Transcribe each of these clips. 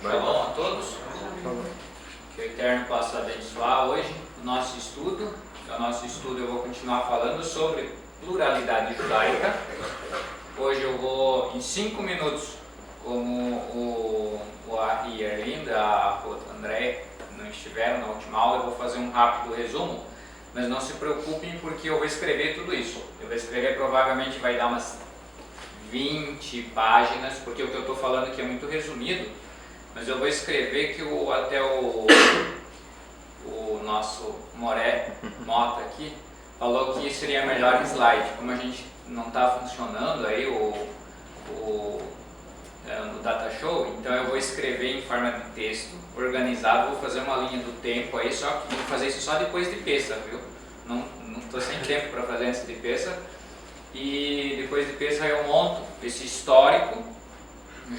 Shalom a todos. Que o Eterno possa abençoar hoje o nosso estudo. O nosso estudo eu vou continuar falando sobre pluralidade judaica. Hoje eu vou, em 5 minutos, como o Ari e a Erlinda, a André não estiveram na última aula, eu vou fazer um rápido resumo, mas não se preocupem porque eu vou escrever tudo isso. Eu vou escrever, provavelmente vai dar umas 20 páginas, porque o que eu estou falando aqui é muito resumido, mas eu vou escrever que até o nosso Moré Mota aqui falou que seria melhor slide. Como a gente não está funcionando aí no Data Show, então eu vou escrever em forma de texto, organizado, vou fazer uma linha do tempo aí, só que vou fazer isso só depois de Pêssar, viu? Não estou sem tempo para fazer antes de Pêssar. E depois de Pêssar eu monto esse histórico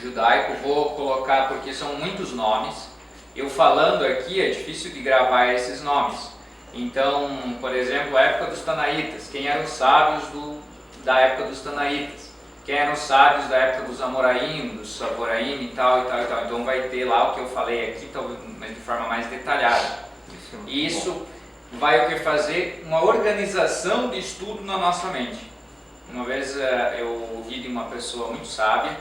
judaico, vou colocar, porque são muitos nomes, eu falando aqui é difícil de gravar esses nomes. Então, por exemplo, a época dos Tanaítas, quem eram os sábios da época dos Tanaítas, quem eram os sábios da época dos Amoraim, dos Savoraim e tal, e tal, e tal. Então vai ter lá o que eu falei aqui, talvez, mas de forma mais detalhada. E isso vai o que fazer uma organização de estudo na nossa mente. Uma vez eu ouvi de uma pessoa muito sábia,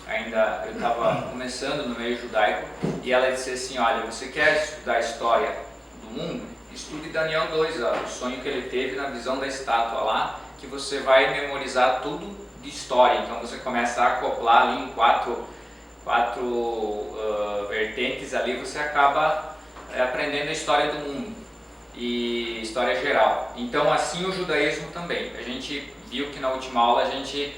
ainda eu estava começando no meio judaico, e ela disse assim: olha, você quer estudar a história do mundo? Estude Daniel 2, o sonho que ele teve na visão da estátua lá, que você vai memorizar tudo de história. Então você começa a acoplar ali em quatro vertentes ali, você acaba aprendendo a história do mundo e história geral. Então assim o judaísmo também. A gente viu que na última aula a gente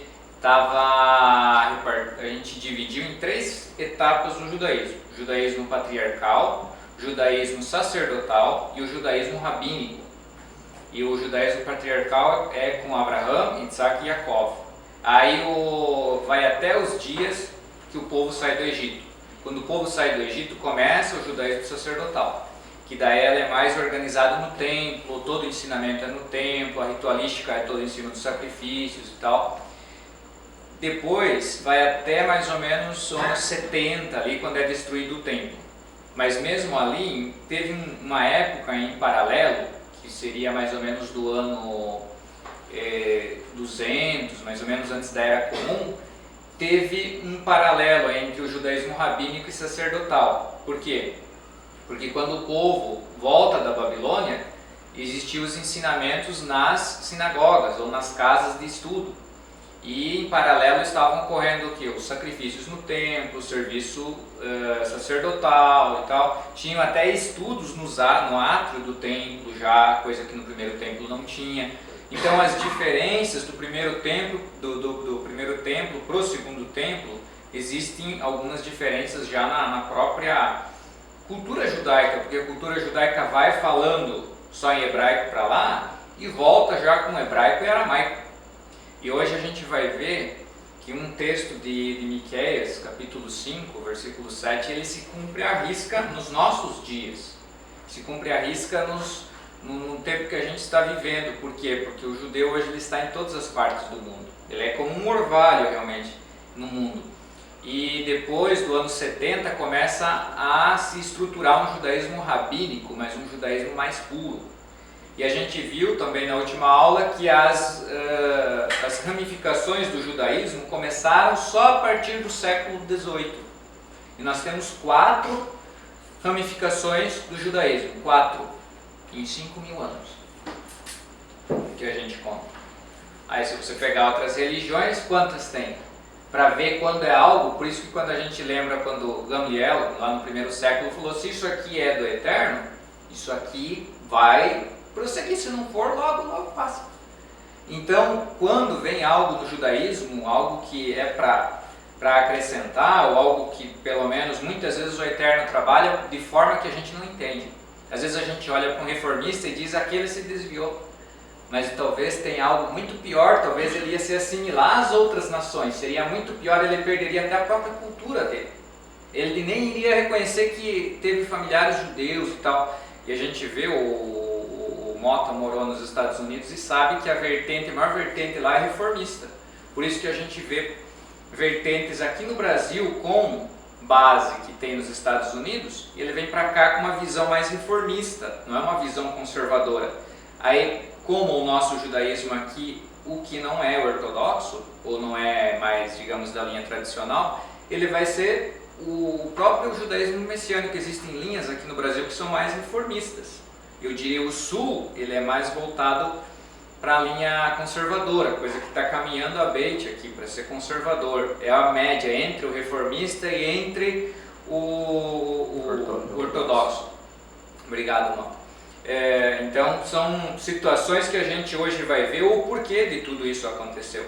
dividiu em 3 etapas o judaísmo: o judaísmo patriarcal, o judaísmo sacerdotal e o judaísmo rabínico. E o judaísmo patriarcal é com Abraão, Isaac e Jacó. Aí vai até os dias que o povo sai do Egito. Quando o povo sai do Egito, começa o judaísmo sacerdotal, que daí ela é mais organizada no templo, todo o ensinamento é no templo, a ritualística é toda em cima dos sacrifícios e tal. Depois vai até mais ou menos anos 70, ali quando é destruído o templo. Mas mesmo ali, teve uma época em paralelo, que seria mais ou menos do ano 200, mais ou menos antes da Era Comum, teve um paralelo entre o judaísmo rabínico e sacerdotal. Por quê? Porque quando o povo volta da Babilônia, existiam os ensinamentos nas sinagogas ou nas casas de estudo. E em paralelo estavam ocorrendo o quê? Os sacrifícios no templo, o serviço sacerdotal e tal. Tinham até estudos no átrio do templo já, coisa que no primeiro templo não tinha. Então as diferenças do primeiro templo, do primeiro templo para o segundo templo, existem algumas diferenças já na própria cultura judaica, porque a cultura judaica vai falando só em hebraico para lá e volta já com hebraico e aramaico. E hoje a gente vai ver que um texto de Miqueias, capítulo 5, versículo 7, ele se cumpre à risca nos nossos dias, se cumpre à risca no tempo que a gente está vivendo. Por quê? Porque o judeu hoje ele está em todas as partes do mundo, ele é como um orvalho realmente no mundo. E depois do ano 70 começa a se estruturar um judaísmo rabínico, mas um judaísmo mais puro. E a gente viu também na última aula que as ramificações do judaísmo começaram só a partir do século XVIII. E nós temos 4 ramificações do judaísmo, 4 em 5.000 anos, que a gente conta. Aí se você pegar outras religiões, quantas tem? Para ver quando é algo, por isso que quando a gente lembra quando Gamliel, lá no primeiro século, falou: se isso aqui é do Eterno, isso aqui vai prosseguir, se não for, logo passa. Então, quando vem algo no judaísmo, algo que é para acrescentar, ou algo que pelo menos muitas vezes o Eterno trabalha de forma que a gente não entende. Às vezes a gente olha para um reformista e diz: aquele se desviou. Mas talvez tenha algo muito pior, talvez ele ia se assimilar às outras nações, seria muito pior, ele perderia até a própria cultura dele. Ele nem iria reconhecer que teve familiares judeus e tal. E a gente vê o Mota morou nos Estados Unidos e sabe que a maior vertente lá é reformista. Por isso que a gente vê vertentes aqui no Brasil com base que tem nos Estados Unidos, ele vem para cá com uma visão mais reformista, não é uma visão conservadora. Aí, como o nosso judaísmo aqui, o que não é ortodoxo, ou não é mais, digamos, da linha tradicional, ele vai ser o próprio judaísmo messiânico. Existem linhas aqui no Brasil que são mais reformistas. Eu diria o sul, ele é mais voltado para a linha conservadora, coisa que está caminhando a Beit aqui para ser conservador. É a média entre o reformista e entre o ortodoxo. Obrigado, irmão. Então são situações que a gente hoje vai ver o porquê de tudo isso aconteceu.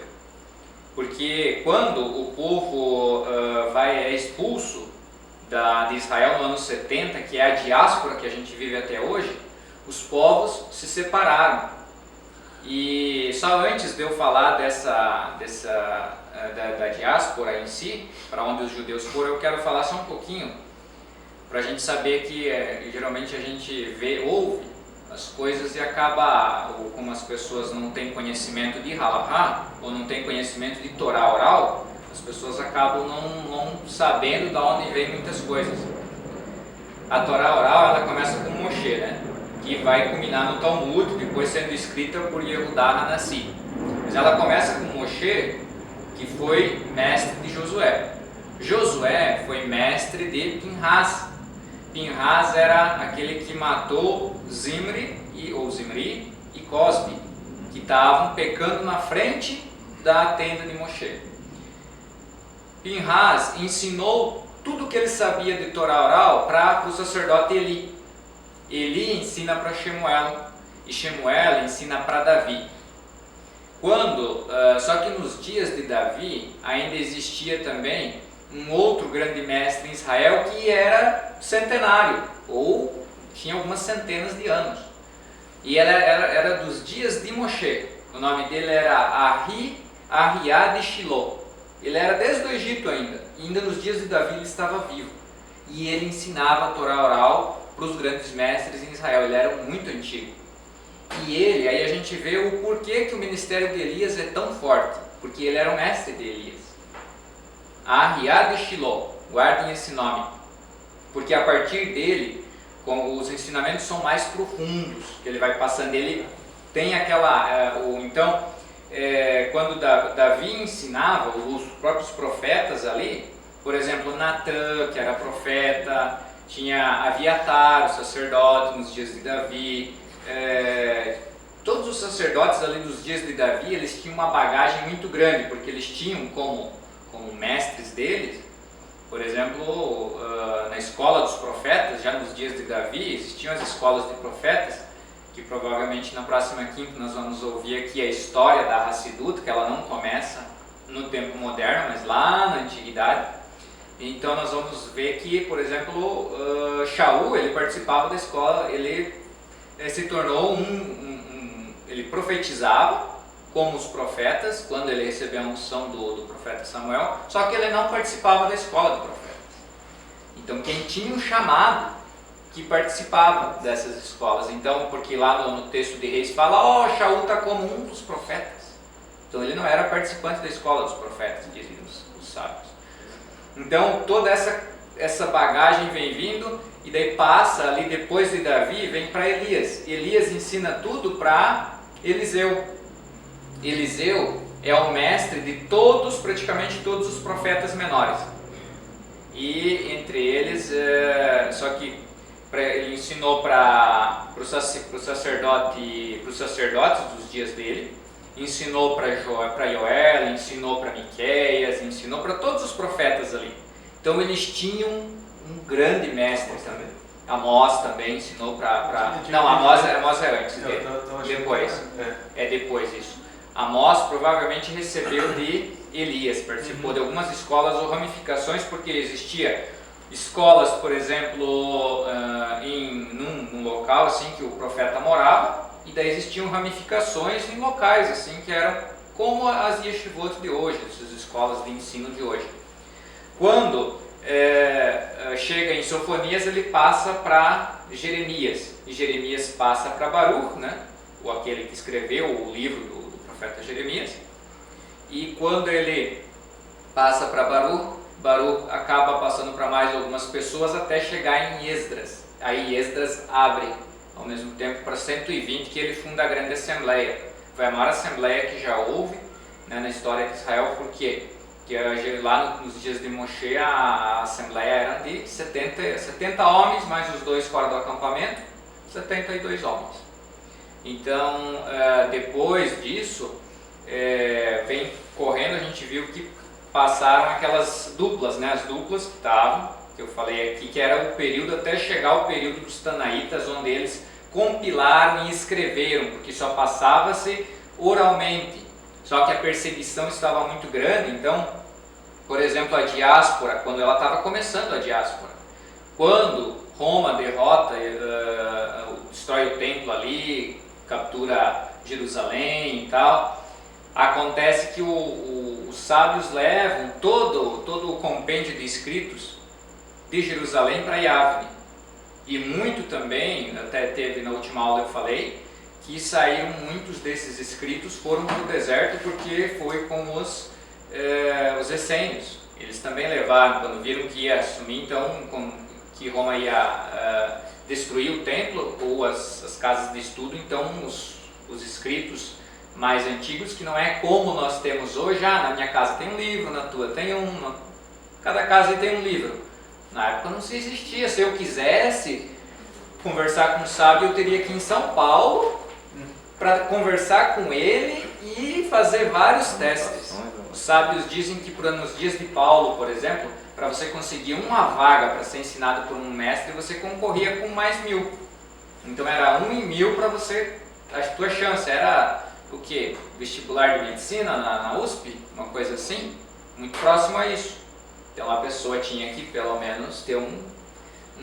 Porque quando o povo é expulso de Israel no ano 70, que é a diáspora que a gente vive até hoje, os povos se separaram. E só antes de eu falar da diáspora em si, para onde os judeus foram, eu quero falar só um pouquinho, para a gente saber que geralmente a gente ouve as coisas e acaba, ou como as pessoas não têm conhecimento de halakha, ou não têm conhecimento de Torá oral, as pessoas acabam não sabendo de onde vem muitas coisas. A Torá oral, ela começa com Moshe, né? Que vai culminar no Talmud, depois sendo escrita por Yehudá Hanassi. Mas ela começa com Moshe, que foi mestre de Josué. Josué foi mestre de Pinhas. Pinhas era aquele que matou Zimri e Cosbi, que estavam pecando na frente da tenda de Moshe. Pinhas ensinou tudo o que ele sabia de Torá oral para o sacerdote Eli. Eli ensina para Shemuel e Shemuel ensina para Davi. Só que nos dias de Davi ainda existia também um outro grande mestre em Israel que era centenário, ou tinha algumas centenas de anos. E era dos dias de Moshe. O nome dele era Ahiá de Shiló. Ele era desde o Egito ainda. E ainda nos dias de Davi ele estava vivo. E ele ensinava a Torá oral para os grandes mestres em Israel. Ele era muito antigo. E aí a gente vê o porquê que o ministério de Elias é tão forte. Porque ele era o mestre de Elias. Ahiá de Shiló. Guardem esse nome. Porque a partir dele, os ensinamentos são mais profundos. Que ele vai passando. Ele tem aquela... quando Davi ensinava, os próprios profetas ali, por exemplo, Natã, que era profeta, tinha Aviatar, o sacerdote, nos dias de Davi. Todos os sacerdotes ali dos dias de Davi, eles tinham uma bagagem muito grande, porque eles tinham como mestres deles, por exemplo, na escola dos profetas, já nos dias de Davi, existiam as escolas de profetas, que provavelmente na próxima quinta nós vamos ouvir aqui a história da Hassidut, que ela não começa no tempo moderno, mas lá na antiguidade. Então nós vamos ver que, por exemplo, Shaul, ele participava da escola, ele se tornou ele profetizava como os profetas, quando ele recebeu a unção do profeta Samuel, só que ele não participava da escola de profetas. Então quem tinha um chamado, que participava dessas escolas. Então, porque lá no texto de Reis fala, Shaul está como um dos profetas. Então ele não era participante da escola dos profetas, dizem os sábios. Então toda essa bagagem vem vindo, e daí passa ali depois de Davi, vem para Elias. Elias ensina tudo para Eliseu. Eliseu é o mestre de praticamente todos os profetas menores. E entre eles, só que ele ensinou para os sacerdotes dos dias dele, ensinou para Joel, ensinou para Miqueias, ensinou para todos os profetas ali. Então eles tinham um grande mestre também. Amós também ensinou para... Não, Amós é antes dele. Depois. É depois isso. Amós provavelmente recebeu de Elias, participou de algumas escolas ou ramificações, porque existia escolas, por exemplo, num local assim que o profeta morava, e daí existiam ramificações em locais assim que eram como as yeshivot de hoje, essas escolas de ensino de hoje. Quando chega em Sofonias, ele passa para Jeremias, e Jeremias passa para Baruch, né? Ou aquele que escreveu o livro do profeta Jeremias. E quando ele passa para Baruch, Baruch acaba passando para mais algumas pessoas até chegar em Esdras. Aí Esdras abre ao mesmo tempo para 120, que ele funda a grande assembleia. Foi a maior assembleia que já houve, né, na história de Israel. Por quê? Porque lá nos dias de Moshe a assembleia era de 70 homens, mais os 2 fora do acampamento, 72 homens. Então, depois disso, vem correndo, a gente viu que passaram aquelas duplas, né, as duplas que estavam, que eu falei aqui, que era o período até chegar ao período dos Tanaítas, onde eles compilaram e escreveram, porque só passava-se oralmente. Só que a perseguição estava muito grande, então, por exemplo, a diáspora, quando ela estava começando a diáspora, quando Roma derrota, destrói o templo ali, captura Jerusalém e tal, acontece que os sábios levam todo o compêndio de escritos de Jerusalém para Yavne. E muito também, até teve na última aula eu falei, que saíram muitos desses escritos, foram para o deserto porque foi com os essênios. Eles também levaram, quando viram que ia assumir, então, que Roma ia destruir o templo ou as casas de estudo, então os escritos mais antigos, que não é como nós temos hoje, na minha casa tem um livro, na tua tem um, cada casa tem um livro. Na época não se existia. Se eu quisesse conversar com um sábio, eu teria que ir em São Paulo para conversar com ele e fazer vários testes. Os sábios dizem que nos dias de Paulo, por exemplo, para você conseguir uma vaga para ser ensinado por um mestre, você concorria com mais 1000. Então era 1 em 1000 para você, a tua chance era o quê? Vestibular de medicina na USP? Uma coisa assim? Muito próximo a isso. Então a pessoa tinha que pelo menos ter um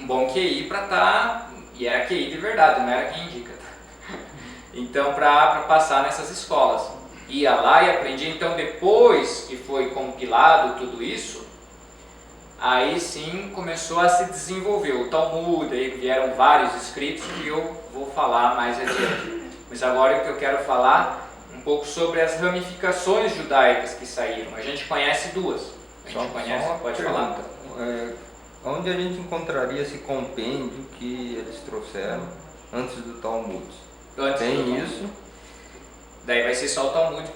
bom QI para estar, e era QI de verdade, não era quem indica. Tá? Então para passar nessas escolas. Ia lá e aprendia. Então depois que foi compilado tudo isso, aí sim começou a se desenvolver o Talmud, aí vieram vários escritos que eu vou falar mais adiante. Mas agora o que eu quero falar um pouco sobre as ramificações judaicas que saíram. A gente conhece duas. A gente conhece, pode falar. Onde a gente encontraria esse compêndio que eles trouxeram antes do Talmud? Tem isso? Daí vai ser só o Talmud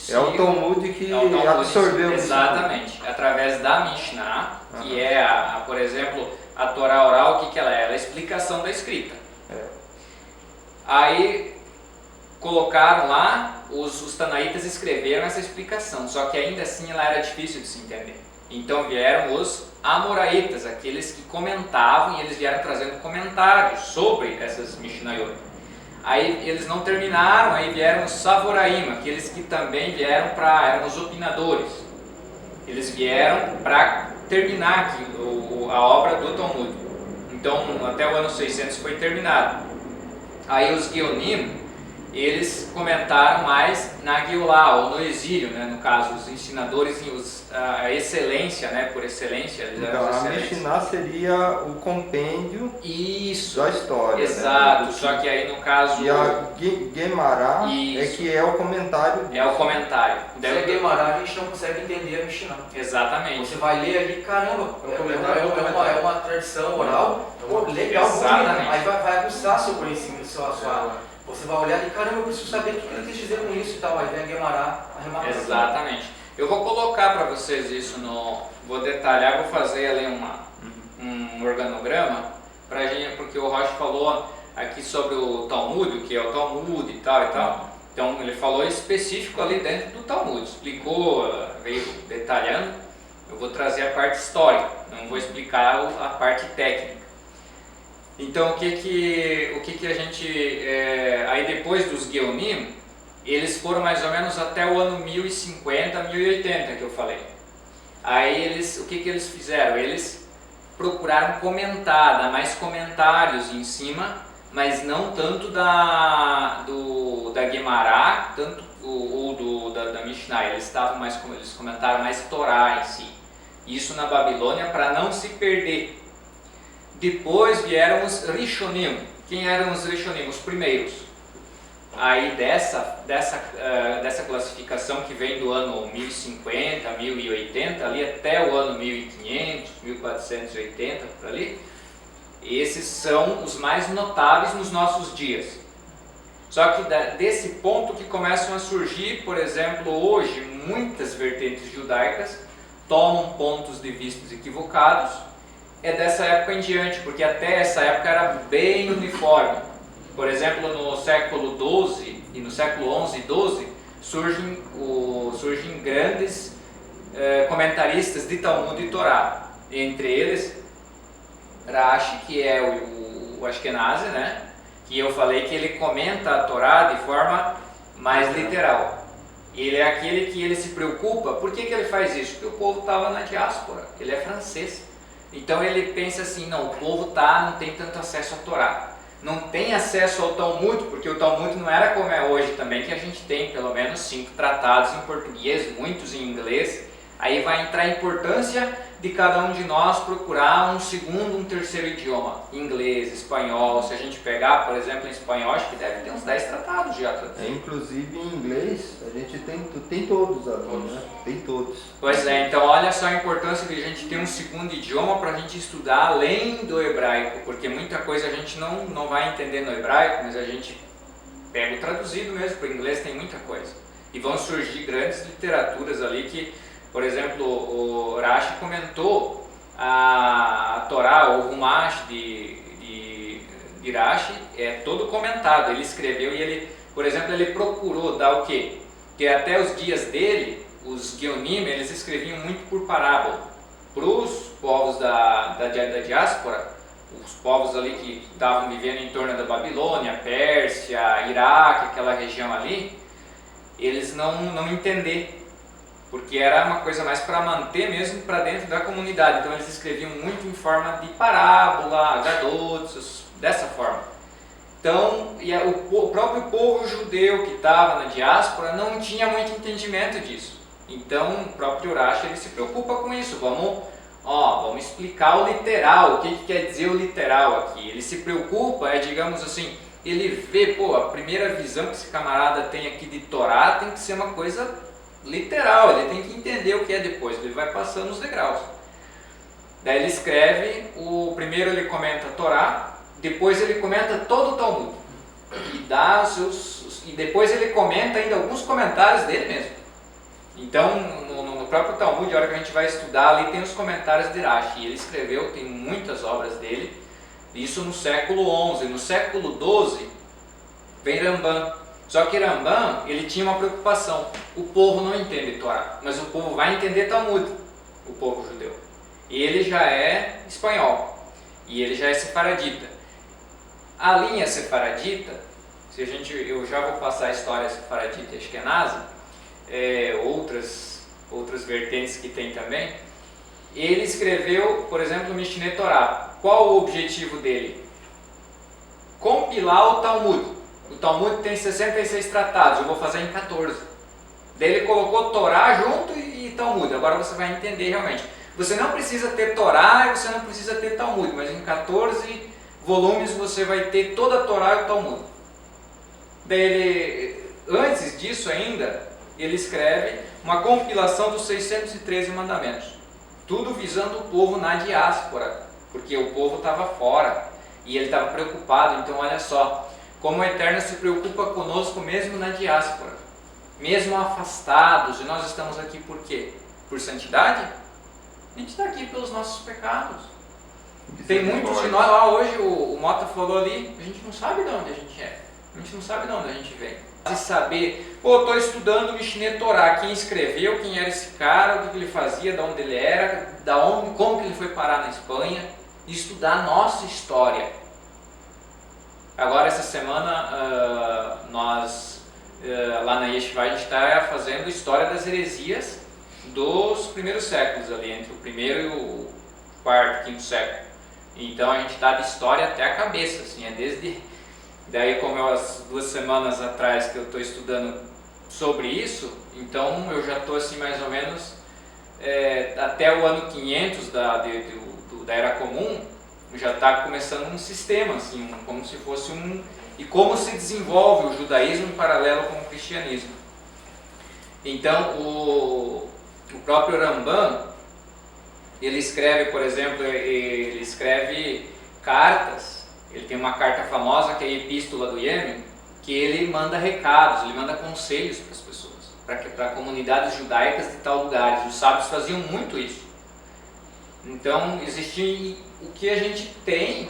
É o Talmud que absorveu isso. Exatamente. Através da Mishnah, que é, por exemplo, a Torá oral, o que ela é? Ela é a explicação da escrita. Aí colocaram lá, os Tanaítas escreveram essa explicação, só que ainda assim ela era difícil de se entender. Então vieram os Amoraitas, aqueles que comentavam, e eles vieram trazendo comentários sobre essas Mishnayot. Aí eles não terminaram, aí vieram os Savoraim, aqueles que também vieram eram os opinadores. Eles vieram para terminar aqui, a obra do Talmud. Então até o ano 600 foi terminado. Aí os Geonim, eles comentaram mais na Geulah, ou no exílio, né? No caso, os ensinadores e a excelência, né? Por excelência, eles eram então, os a Mishnah seria o compêndio da história. Exato, né? Só que aí no caso... E a Gemara é que é o comentário. É o comentário. Sem a Gemara a gente não consegue entender a Mishnah. Exatamente. Você vai ler ali, caramba, é uma tradição oral, legal, exatamente. Aí vai aguçar seu conhecimento, você vai olhar e caramba, eu preciso saber o que ele quis dizer com isso e tal. Aí vem a Gemara arrematar. Exatamente. Eu vou colocar para vocês isso vou detalhar, vou fazer ali um organograma, porque o Rocha falou aqui sobre o Talmud, o que é o Talmud e tal e tal. Então ele falou específico ali dentro do Talmud, explicou, veio detalhando. Eu vou trazer a parte histórica, não vou explicar a parte técnica. Então o que a gente, aí depois dos Geonim, eles foram mais ou menos até o ano 1050, 1080 que eu falei. Aí o que eles fizeram? Eles procuraram dar mais comentários em cima, mas não tanto da Gemara, ou da Mishnah. Eles comentaram mais Torá em si. Isso na Babilônia para não se perder. Depois vieram os Rishonim. Quem eram os Rishonim? Os primeiros. aí dessa classificação que vem do ano 1050, 1080, ali até o ano 1500, 1480, por ali, esses são os mais notáveis nos nossos dias. Só que desse ponto que começam a surgir, por exemplo, hoje, muitas vertentes judaicas tomam pontos de vista equivocados, é dessa época em diante, porque até essa época era bem uniforme. Por exemplo, no século XII e no século XI e XII surgem grandes comentaristas de Talmud e Torá. Entre eles, Rashi, que é o Ashkenazi, né? Que eu falei que ele comenta a Torá de forma mais literal. Ele é aquele que ele se preocupa. Por que ele faz isso? Porque o povo estava na diáspora, ele é francês. Então ele pensa assim, não, o povo não tem tanto acesso à Torá. Não tem acesso ao Talmud, porque o Talmud não era como é hoje também, que a gente tem pelo menos 5 tratados em português, muitos em inglês. Aí vai entrar a importância de cada um de nós procurar um segundo, um terceiro idioma, inglês, espanhol. Se a gente pegar, por exemplo, em espanhol, acho que deve ter uns 10 tratados já traduzidos. Inclusive em inglês, a gente tem todos ali, né? Tem todos. Pois é, então olha só a importância de a gente ter um segundo idioma para a gente estudar além do hebraico, porque muita coisa a gente não vai entender no hebraico, mas a gente pega o traduzido mesmo, para o inglês tem muita coisa. E vão surgir grandes literaturas ali que, por exemplo, o Rashi comentou a Torá, o Humash de Rashi, é todo comentado. Ele escreveu e ele, por exemplo, ele procurou dar o quê? Que até os dias dele, os Geonim, eles escreviam muito por parábola. Para os povos da diáspora, os povos ali que estavam vivendo em torno da Babilônia, Pérsia, Iraque, aquela região ali, eles não entenderam. Porque era uma coisa mais para manter mesmo para dentro da comunidade. Então eles escreviam muito em forma de parábola, agadotos, dessa forma. Então, o próprio povo judeu que estava na diáspora não tinha muito entendimento disso. Então o próprio Rashi ele se preocupa com isso. Vamos explicar o literal, o que quer dizer o literal aqui. Ele se preocupa, digamos assim, ele vê, a primeira visão que esse camarada tem aqui de Torá tem que ser uma coisa literal, ele tem que entender o que é depois, ele vai passando os degraus. Daí ele escreve, primeiro ele comenta a Torá, depois ele comenta todo o Talmud, e depois ele comenta ainda alguns comentários dele mesmo. Então, no próprio Talmud, a hora que a gente vai estudar, ali tem os comentários de Rashi, ele escreveu, tem muitas obras dele, isso no século XI. No século XII, vem Rambam. Só que Rambam, ele tinha uma preocupação. O povo não entende Torá, mas o povo vai entender Talmud, o povo judeu. E ele já é espanhol, e ele já é sefaradita. A linha sefaradita, eu já vou passar a história sefaradita e ashkenazi, outras vertentes que tem também. Ele escreveu, por exemplo, o Mishneh Torah. Qual o objetivo dele? Compilar o Talmud. O Talmud tem 66 tratados, eu vou fazer em 14. Daí ele colocou Torá junto e Talmud. Agora você vai entender realmente. Você não precisa ter Torá e você não precisa ter Talmud, mas em 14 volumes você vai ter toda a Torá e o Talmud. Daí antes disso ainda, ele escreve uma compilação dos 613 mandamentos. Tudo visando o povo na diáspora, porque o povo estava fora e ele estava preocupado. Então olha só, como o Eterno se preocupa conosco mesmo na diáspora, mesmo afastados, e nós estamos aqui por quê? Por santidade? A gente está aqui pelos nossos pecados. Tem muitos de nós, hoje o Mota falou ali, a gente não sabe de onde a gente é, a gente não sabe de onde a gente vem. De saber, estou estudando o Mishneh Torah, quem escreveu, quem era esse cara, o que ele fazia, de onde ele era, como que ele foi parar na Espanha, e estudar a nossa história. Agora essa semana nós lá na Yeshiva a gente está fazendo história das heresias dos primeiros séculos ali, entre o primeiro e o quarto, quinto século. Então a gente está de história até a cabeça, assim, daí como as 2 semanas atrás que eu estou estudando sobre isso, então eu já estou assim mais ou menos até o ano 500 da Era Comum, já está começando um sistema, assim, como se fosse e como se desenvolve o judaísmo em paralelo com o cristianismo. Então, o próprio Rambam, ele escreve, por exemplo, ele escreve cartas. Ele tem uma carta famosa que é a Epístola do Iêmen, que ele manda recados, ele manda conselhos para as pessoas, para comunidades judaicas de tal lugares. Os sábios faziam muito isso. Então, existe o que a gente tem,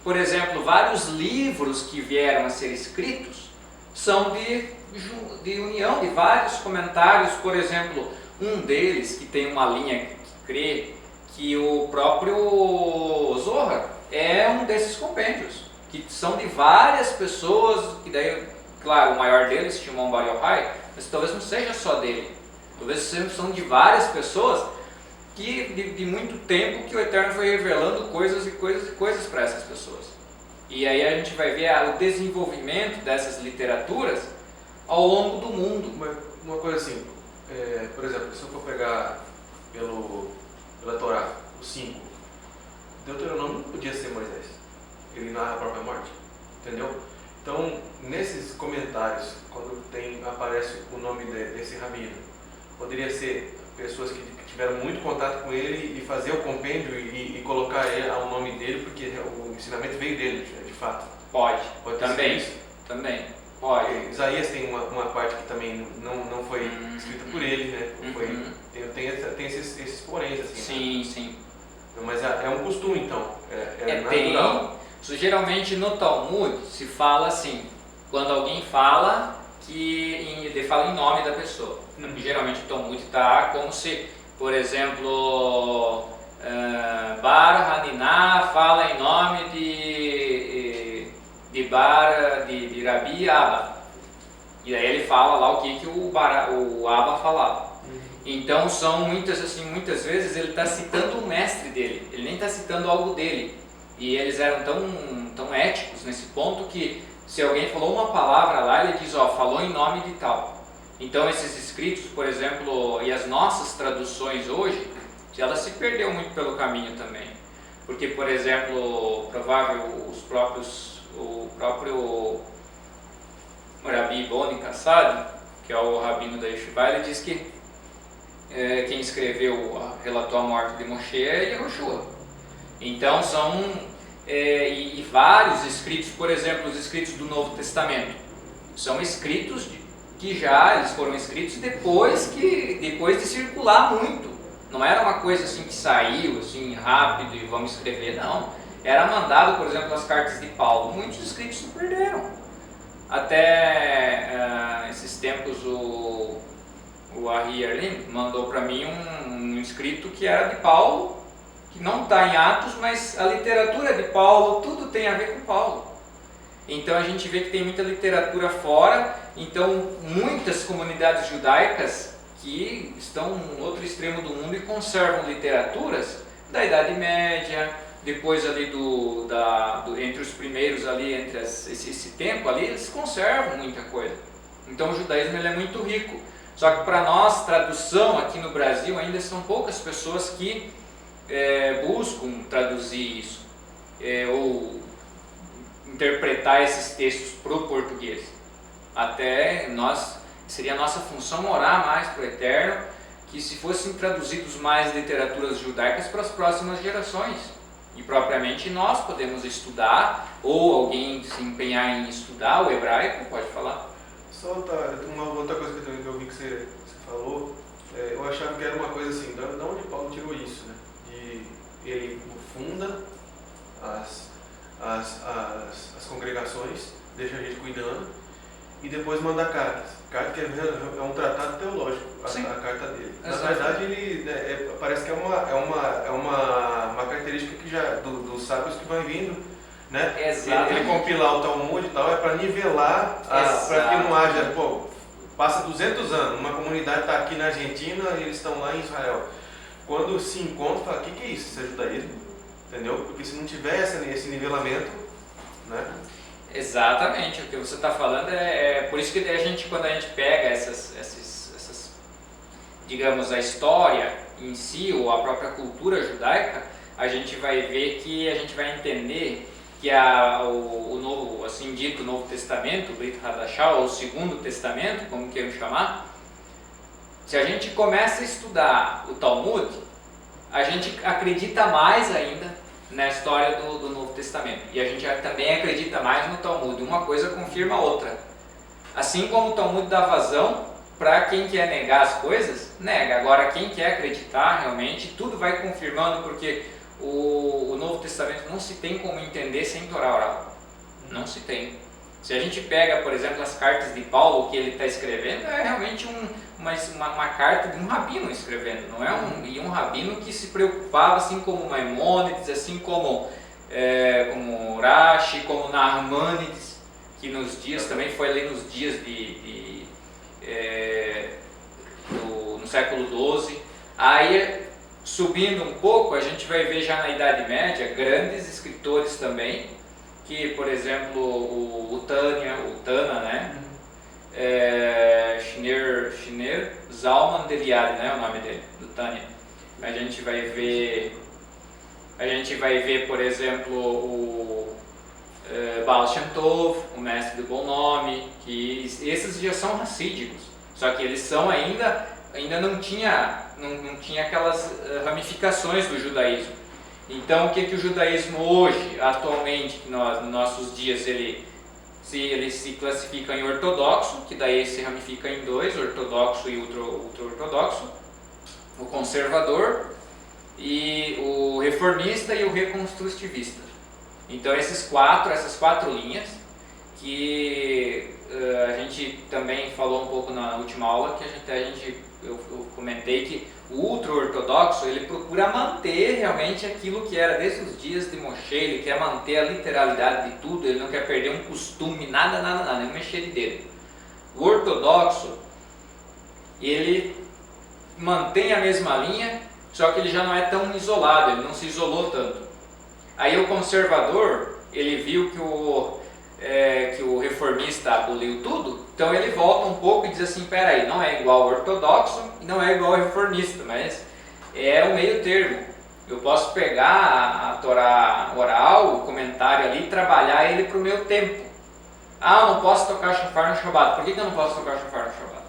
por exemplo, vários livros que vieram a ser escritos são de união de vários comentários. Por exemplo, um deles que tem uma linha que crê que o próprio Zohar é um desses compêndios, que são de várias pessoas, que daí, claro, o maior deles, Shimon Bar Yochai, mas talvez não seja só dele, talvez são de várias pessoas que de muito tempo que o Eterno foi revelando coisas e coisas e coisas para essas pessoas. E aí a gente vai ver o desenvolvimento dessas literaturas ao longo do mundo. Uma coisa assim, por exemplo, se eu for pegar pela Torá, o 5, Deuteronômio não podia ser Moisés, ele narra a própria morte, entendeu? Então, nesses comentários, quando aparece o nome desse rabino, poderia ser pessoas que tiveram muito contato com ele e fazer o compêndio e colocar o nome dele, porque o ensinamento veio dele, de fato. Pode também. Também. Pode. Isaías tem uma parte que também não foi escrita por ele, né? Tem esses poréns, assim. Sim, né? sim. Mas é um costume, então. É natural. Geralmente no Talmud se fala assim, quando alguém fala, ele fala em nome da pessoa. Geralmente o Talmud está como se, por exemplo, Bar Haniná fala em nome de Rabi Abba. E aí ele fala lá o que o Abba falava. Então são muitas vezes ele está citando o mestre dele, ele nem está citando algo dele. E eles eram tão éticos nesse ponto que se alguém falou uma palavra lá, ele diz, falou em nome de tal. Então esses escritos, por exemplo, e as nossas traduções hoje, elas se perderam muito pelo caminho também. Porque, por exemplo, o próprio Rabi Boni Kassad, que é o rabino da Yeshiva, ele diz que quem relatou a morte de Moshe é Yehoshua. Então e vários escritos, por exemplo, os escritos do Novo Testamento, são escritos eles foram escritos depois de circular muito. Não era uma coisa assim que saiu assim rápido e vamos escrever, não. Era mandado, por exemplo, as cartas de Paulo. Muitos escritos se perderam. Até esses tempos o Ari Erlin mandou para mim um escrito que era de Paulo, que não está em Atos, mas a literatura de Paulo, tudo tem a ver com Paulo. Então a gente vê que tem muita literatura fora, então muitas comunidades judaicas que estão no outro extremo do mundo e conservam literaturas da Idade Média, depois ali entre os primeiros ali, entre esse tempo ali, eles conservam muita coisa. Então o judaísmo ele é muito rico. Só que para nós, tradução aqui no Brasil, ainda são poucas pessoas que buscam traduzir isso, ou interpretar esses textos para o português. Até seria a nossa função orar mais para o Eterno, que se fossem traduzidos mais literaturas judaicas para as próximas gerações. E propriamente nós podemos estudar, ou alguém se empenhar em estudar o hebraico, pode falar. Só uma outra coisa que eu vi que você falou, eu achava que era uma coisa assim, de onde Paulo tirou isso, né? Ele funda as congregações, deixa a gente cuidando e depois manda cartas. Carta que é um tratado teológico, a carta dele. Na verdade, ele parece que é uma característica que dos sábios que vai vindo, né? Ele compilar o Talmud e tal, é para nivelar, para que não haja, passa 200 anos, uma comunidade está aqui na Argentina e eles estão lá em Israel. Quando se encontra, fala, o que é isso? Isso é judaísmo? Entendeu? Porque se não tiver esse nivelamento, né? Exatamente, o que você está falando por isso que quando a gente pega essas, digamos, a história em si, ou a própria cultura judaica, a gente vai ver que a gente vai entender que é o novo, assim dito, Novo Testamento, o Brit Hadashah, ou o Segundo Testamento, como queiram chamar, se a gente começa a estudar o Talmud, a gente acredita mais ainda na história do Novo Testamento. E a gente também acredita mais no Talmud. Uma coisa confirma a outra. Assim como o Talmud dá vazão para quem quer negar as coisas, nega. Agora, quem quer acreditar realmente, tudo vai confirmando, porque o Novo Testamento não se tem como entender sem Torá oral. Não se tem. Se a gente pega, por exemplo, as cartas de Paulo, o que ele está escrevendo, é realmente uma carta de um rabino escrevendo, não é um rabino que se preocupava, assim como Maimônides, assim como Rashi, como Nahmanides, que nos dias, também foi ali nos dias no século XII. Aí, subindo um pouco, a gente vai ver já na Idade Média grandes escritores também, que, por exemplo, o Tana, né? Schneur Zalman Deliade, né? O nome dele, do Tânia. A gente vai ver, por exemplo, o Baal Shem Tov, o mestre do Bom Nome, que esses já são racídicos, só que eles são ainda não tinha aquelas ramificações do judaísmo. Então, o que o judaísmo hoje, atualmente, nos nossos dias, ele se classifica em ortodoxo, que daí se ramifica em dois, ortodoxo e ultra-ortodoxo, o conservador, e o reformista e o reconstrutivista. Então, essas quatro linhas, que a gente também falou um pouco na última aula, que eu comentei que o ultra-ortodoxo, ele procura manter realmente aquilo que era desde os dias de Moshe, ele quer manter a literalidade de tudo, ele não quer perder um costume, nada, nem mexer de dedo. O ortodoxo, ele mantém a mesma linha, só que ele já não é tão isolado, ele não se isolou tanto. Aí o conservador, ele viu que o reformista aboliu tudo, então ele volta um pouco e diz assim, peraí, não é igual ao ortodoxo e não é igual ao reformista, mas é o meio termo. Eu posso pegar a Torá oral, o comentário ali, e trabalhar ele para o meu tempo. Eu não posso tocar shofar no Shabbat. Por que eu não posso tocar shofar no Shabbat?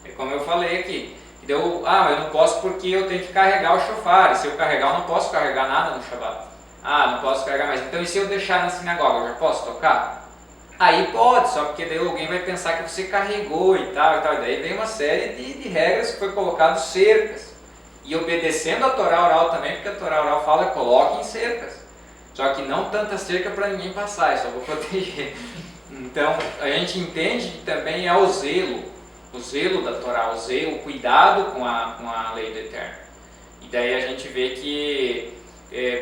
É como eu falei aqui. Eu não posso porque eu tenho que carregar o shofar, e se eu carregar eu não posso carregar nada no Shabbat. Não posso carregar mais. Então, e se eu deixar na sinagoga, eu já posso tocar? Aí pode, só porque daí alguém vai pensar que você carregou e tal. E daí vem uma série de regras que foi colocado cercas. E obedecendo a Torá oral também, porque a Torá oral fala, coloque em cercas. Só que não tanta cerca para ninguém passar, é só para proteger. Então, a gente entende que também é o zelo da Torá, o cuidado com a lei do Eterno. E daí a gente vê que,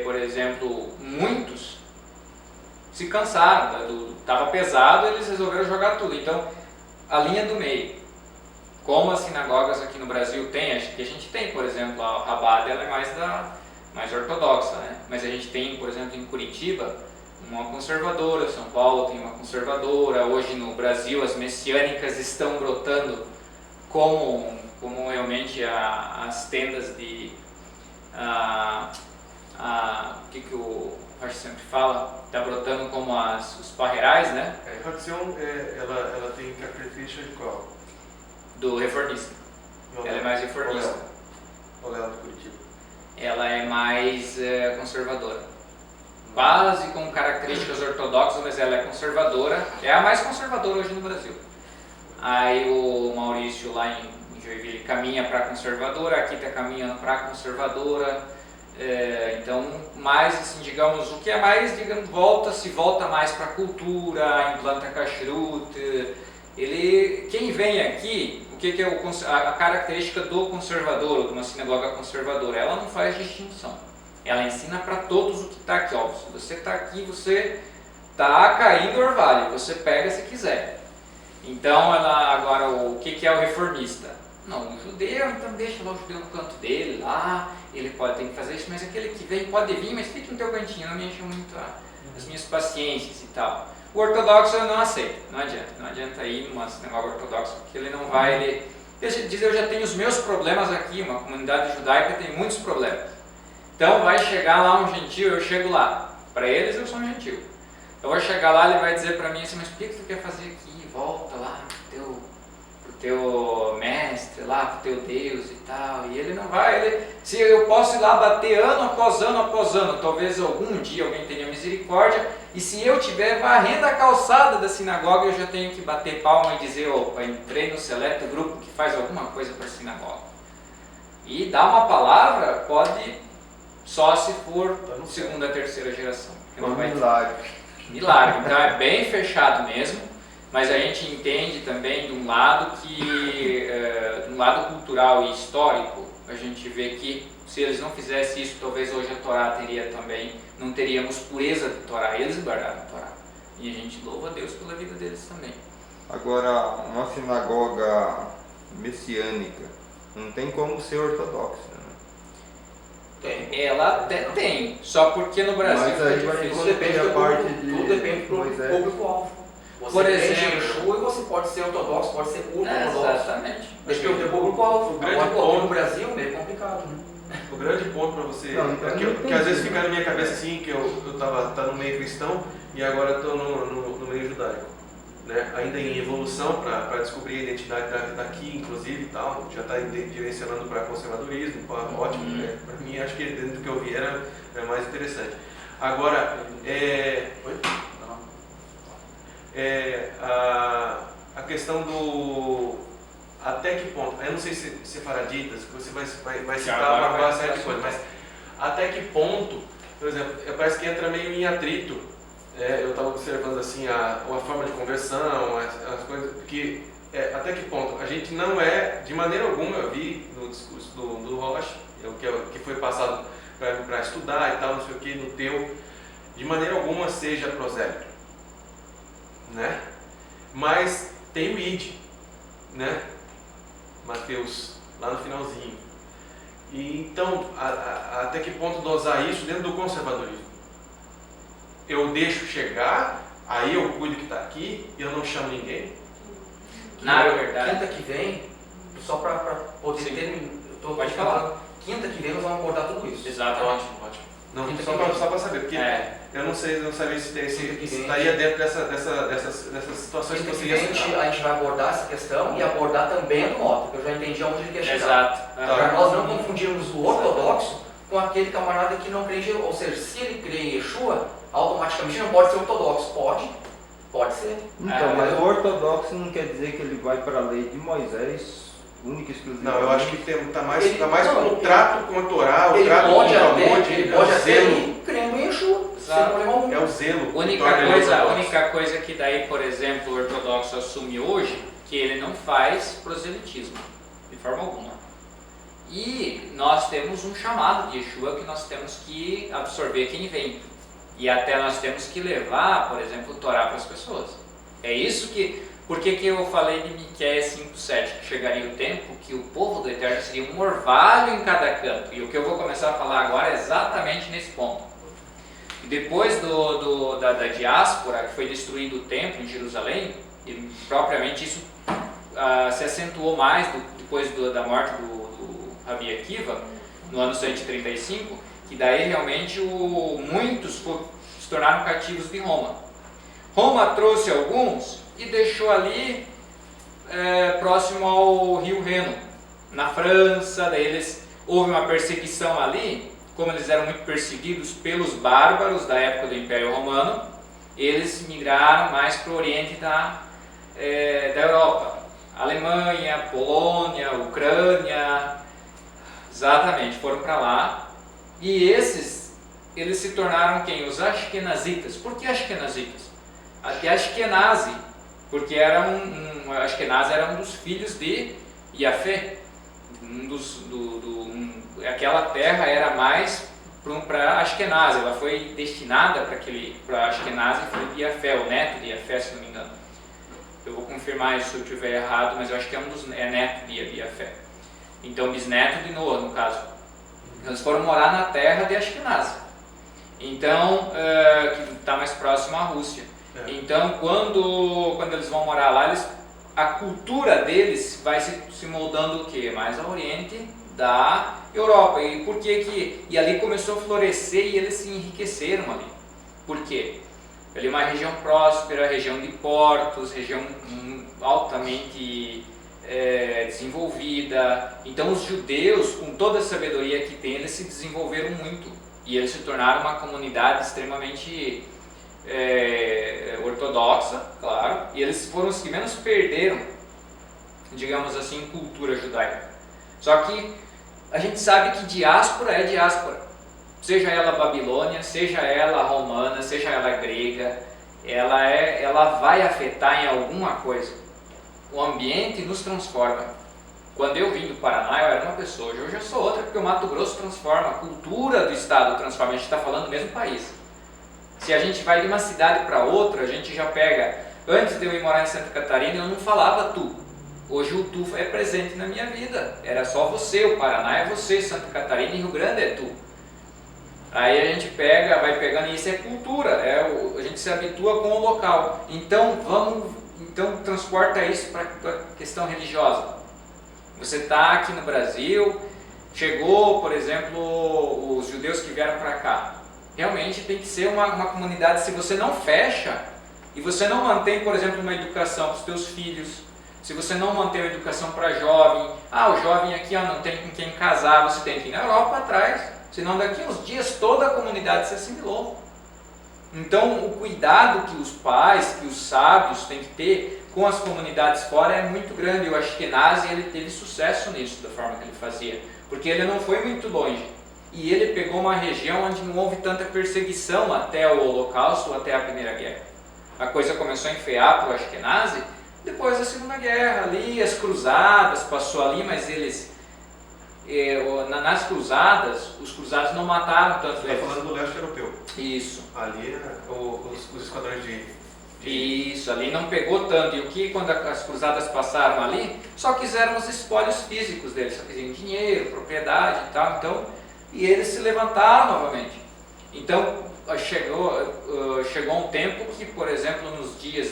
por exemplo, muitos se cansaram, estava pesado, eles resolveram jogar tudo. Então, a linha do meio, como as sinagogas aqui no Brasil tem, acho que a gente tem, por exemplo, a Rabada, ela é mais ortodoxa, né? Mas a gente tem, por exemplo, em Curitiba, uma conservadora, São Paulo tem uma conservadora, hoje no Brasil as messiânicas estão brotando como realmente as tendas de... o que o Rocha sempre fala, está brotando como os parreirais, né? A Hatzion, ela tem característica de qual? Do reformista. Ela é mais reformista. Ou ela de Curitiba? Ela é mais conservadora. Base com características ortodoxas, mas ela é conservadora. É a mais conservadora hoje no Brasil. Aí o Maurício lá em Joinville caminha para a conservadora, aqui está caminhando para a conservadora. Então, mais assim, digamos, o que é mais, digamos, volta mais para a cultura, implanta kashrut. Quem vem aqui, o que é a característica do conservador, ou de uma sinagoga conservadora? Ela não faz distinção. Ela ensina para todos o que está aqui. Se você está aqui, você está caindo orvalho, você pega se quiser. Então, agora, o que é o reformista? Não, o judeu, então deixa lá o judeu no canto dele, lá, ele tem que fazer isso, mas aquele que vem pode vir, mas fique no teu cantinho, não me enche muito as minhas paciências e tal. O ortodoxo eu não aceito, não adianta ir numa sinagoga ortodoxa, porque ele não vai, ele diz, eu já tenho os meus problemas aqui, uma comunidade judaica tem muitos problemas. Então vai chegar lá um gentio, eu chego lá, Para eles eu sou um gentil. Eu vou chegar lá, ele vai dizer para mim assim, mas o que tu quer fazer aqui? Volta lá pro teu mestre, lá pro teu Deus e tal. E ele não vai, se eu posso ir lá bater ano após ano após ano, talvez algum dia alguém tenha misericórdia, e se eu estiver varrendo a calçada da sinagoga, eu já tenho que bater palma e dizer, opa, entrei no seleto grupo que faz alguma coisa para a sinagoga. E dar uma palavra pode só se for segunda, terceira geração. Um milagre. Milagre, então é bem fechado mesmo, mas a gente entende também de um lado de um lado cultural e histórico, a gente vê que se eles não fizessem isso, talvez hoje a Torá teria também, não teríamos pureza de Torá, eles guardaram a Torá. E a gente louva a Deus pela vida deles também. Agora, uma sinagoga messiânica não tem como ser ortodoxa, né? Ela até tem, só porque no Brasil mas aí foi difícil. Tudo depende tudo depende do público-alvo. Você Por tem exemplo, Yeshua e você pode ser ortodoxo, pode ser ultra-ortodoxo. Exatamente. Depende do público-alvo. O grande Agora, ponto- no Brasil, meio complicado, né? O grande ponto para você, Não, então que, não que às vezes entendi. fica na minha cabeça assim, que eu tá no meio cristão e agora estou no meio judaico. Né? Ainda em evolução para descobrir a identidade daqui, inclusive, e tal, já está direcionando para conservadorismo, ótimo. Né? Para mim, acho que dentro do que eu vi era mais interessante. Agora, a questão do até que ponto, eu não sei se sefaraditas, você vai citar uma série de coisas, mas até que ponto, por exemplo, parece que entra meio em atrito. Eu estava observando assim a forma de conversão, as coisas, que até que ponto a gente não é, de maneira alguma, eu vi no discurso do Rocha, que foi passado para estudar e tal, não sei o que, no teu, de maneira alguma seja prosélito, né? Mas tem o id, né? Mateus, lá no finalzinho. E então, até que ponto dosar isso dentro do conservadorismo? Eu deixo chegar, aí eu cuido que está aqui e eu não chamo ninguém? Na verdade. Quinta que vem, só para poder Sim. terminar, Pode falar. Quinta que vem nós vamos abordar tudo isso. Exatamente. Ótimo. Não, Quinta só que vem. para saber, porque eu não sabia se estaria dentro dessas situações que Quinta você que ia vem citar. a gente vai abordar essa questão e abordar também a do Mota, que eu já entendi aonde ele quer chegar. Exato. Para nós não confundirmos o ortodoxo com aquele camarada que não crê em Jesus. Ou seja, se ele crê em Yeshua, automaticamente não pode ser ortodoxo. Pode ser. Então, mas o ortodoxo não quer dizer que ele vai para a lei de Moisés, única e exclusivamente. Não, eu acho que está mais Não, com o trato com a Torá, o Ele trato com pode o até, Talmud, ele é pode o até zelo. ir crendo em Yeshua, sem Exato. problema algum. É o zelo. A que única torna ele ortodoxo. única coisa que daí, por exemplo, o ortodoxo assume hoje, que ele não faz proselitismo, de forma alguma. E nós temos um chamado de Yeshua que nós temos que absorver quem vem. E até nós temos que levar, por exemplo, o Torá para as pessoas. É isso que... Por que eu falei de Miqueias 5:7, que chegaria o tempo que o povo do Eterno seria um orvalho em cada canto. E o que eu vou começar a falar agora é exatamente nesse ponto. E depois da diáspora, que foi destruído o templo em Jerusalém, e propriamente isso se acentuou mais depois da morte do Rabi Akiva, no ano 135, que daí realmente muitos se tornaram cativos de Roma. Roma trouxe alguns e deixou ali próximo ao rio Reno, na França. Daí houve uma perseguição ali, como eles eram muito perseguidos pelos bárbaros da época do Império Romano, eles migraram mais para o oriente da Europa, Alemanha, Polônia, Ucrânia, exatamente, foram para lá. E eles se tornaram quem? Os Ashkenazitas. Por que Ashkenazitas? Até Ashkenazi, porque Ashkenazi era um dos filhos de Yafé. Aquela terra era mais para Ashkenazi, ela foi destinada para Ashkenazi, foi de Yafé, o neto de Yafé, se não me engano. Eu vou confirmar isso se eu estiver errado, mas eu acho que é neto de Yafé. Então, bisneto de Noa, no caso. Eles foram morar na terra de Ashkenazi, então, que está mais próximo à Rússia. Então, quando eles vão morar lá, a cultura deles vai se moldando o quê? Mais ao oriente da Europa. E por que e ali começou a florescer e eles se enriqueceram ali. Por quê? Ali é uma região próspera, região de portos, região altamente desenvolvida. Então os judeus, com toda a sabedoria que têm, eles se desenvolveram muito e eles se tornaram uma comunidade extremamente ortodoxa, claro, e eles foram os que menos perderam, digamos assim, cultura judaica. Só que a gente sabe que diáspora é diáspora, seja ela babilônia, seja ela romana, seja ela grega, ela vai afetar em alguma coisa. O ambiente nos transforma. Quando eu vim do Paraná, eu era uma pessoa, hoje eu sou outra, porque o Mato Grosso transforma, a cultura do estado transforma, a gente está falando do mesmo país. Se a gente vai de uma cidade para outra, a gente já pega, antes de eu ir morar em Santa Catarina, eu não falava tu. Hoje o tu é presente na minha vida, era só você, o Paraná é você, Santa Catarina e Rio Grande é tu. Aí a gente vai pegando, e isso é cultura, a gente se habitua com o local. Então transporta isso para a questão religiosa. Você está aqui no Brasil, chegou, por exemplo, os judeus que vieram para cá. Realmente tem que ser uma comunidade, se você não fecha, e você não mantém, por exemplo, uma educação para os teus filhos, se você não mantém uma educação para jovem, o jovem aqui não tem com quem casar, você tem que ir na Europa atrás, senão daqui uns dias toda a comunidade se assimilou. Então o cuidado que os pais, que os sábios têm que ter com as comunidades fora é muito grande. O Ashkenazi, ele teve sucesso nisso, da forma que ele fazia, porque ele não foi muito longe, e ele pegou uma região onde não houve tanta perseguição até o Holocausto, até a Primeira Guerra. A coisa começou a enfriar para o Ashkenazi depois da Segunda Guerra, ali as cruzadas, passou ali, mas eles nas cruzadas, os cruzados não mataram tanto eles. Você está falando do leste europeu. Isso. Ali os esquadrões de... Isso, ali não pegou tanto. E o que, quando as cruzadas passaram ali, só quiseram os espólios físicos deles, só queriam dinheiro, propriedade e tal. Então, e eles se levantaram novamente. Então, chegou um tempo que, por exemplo, nos dias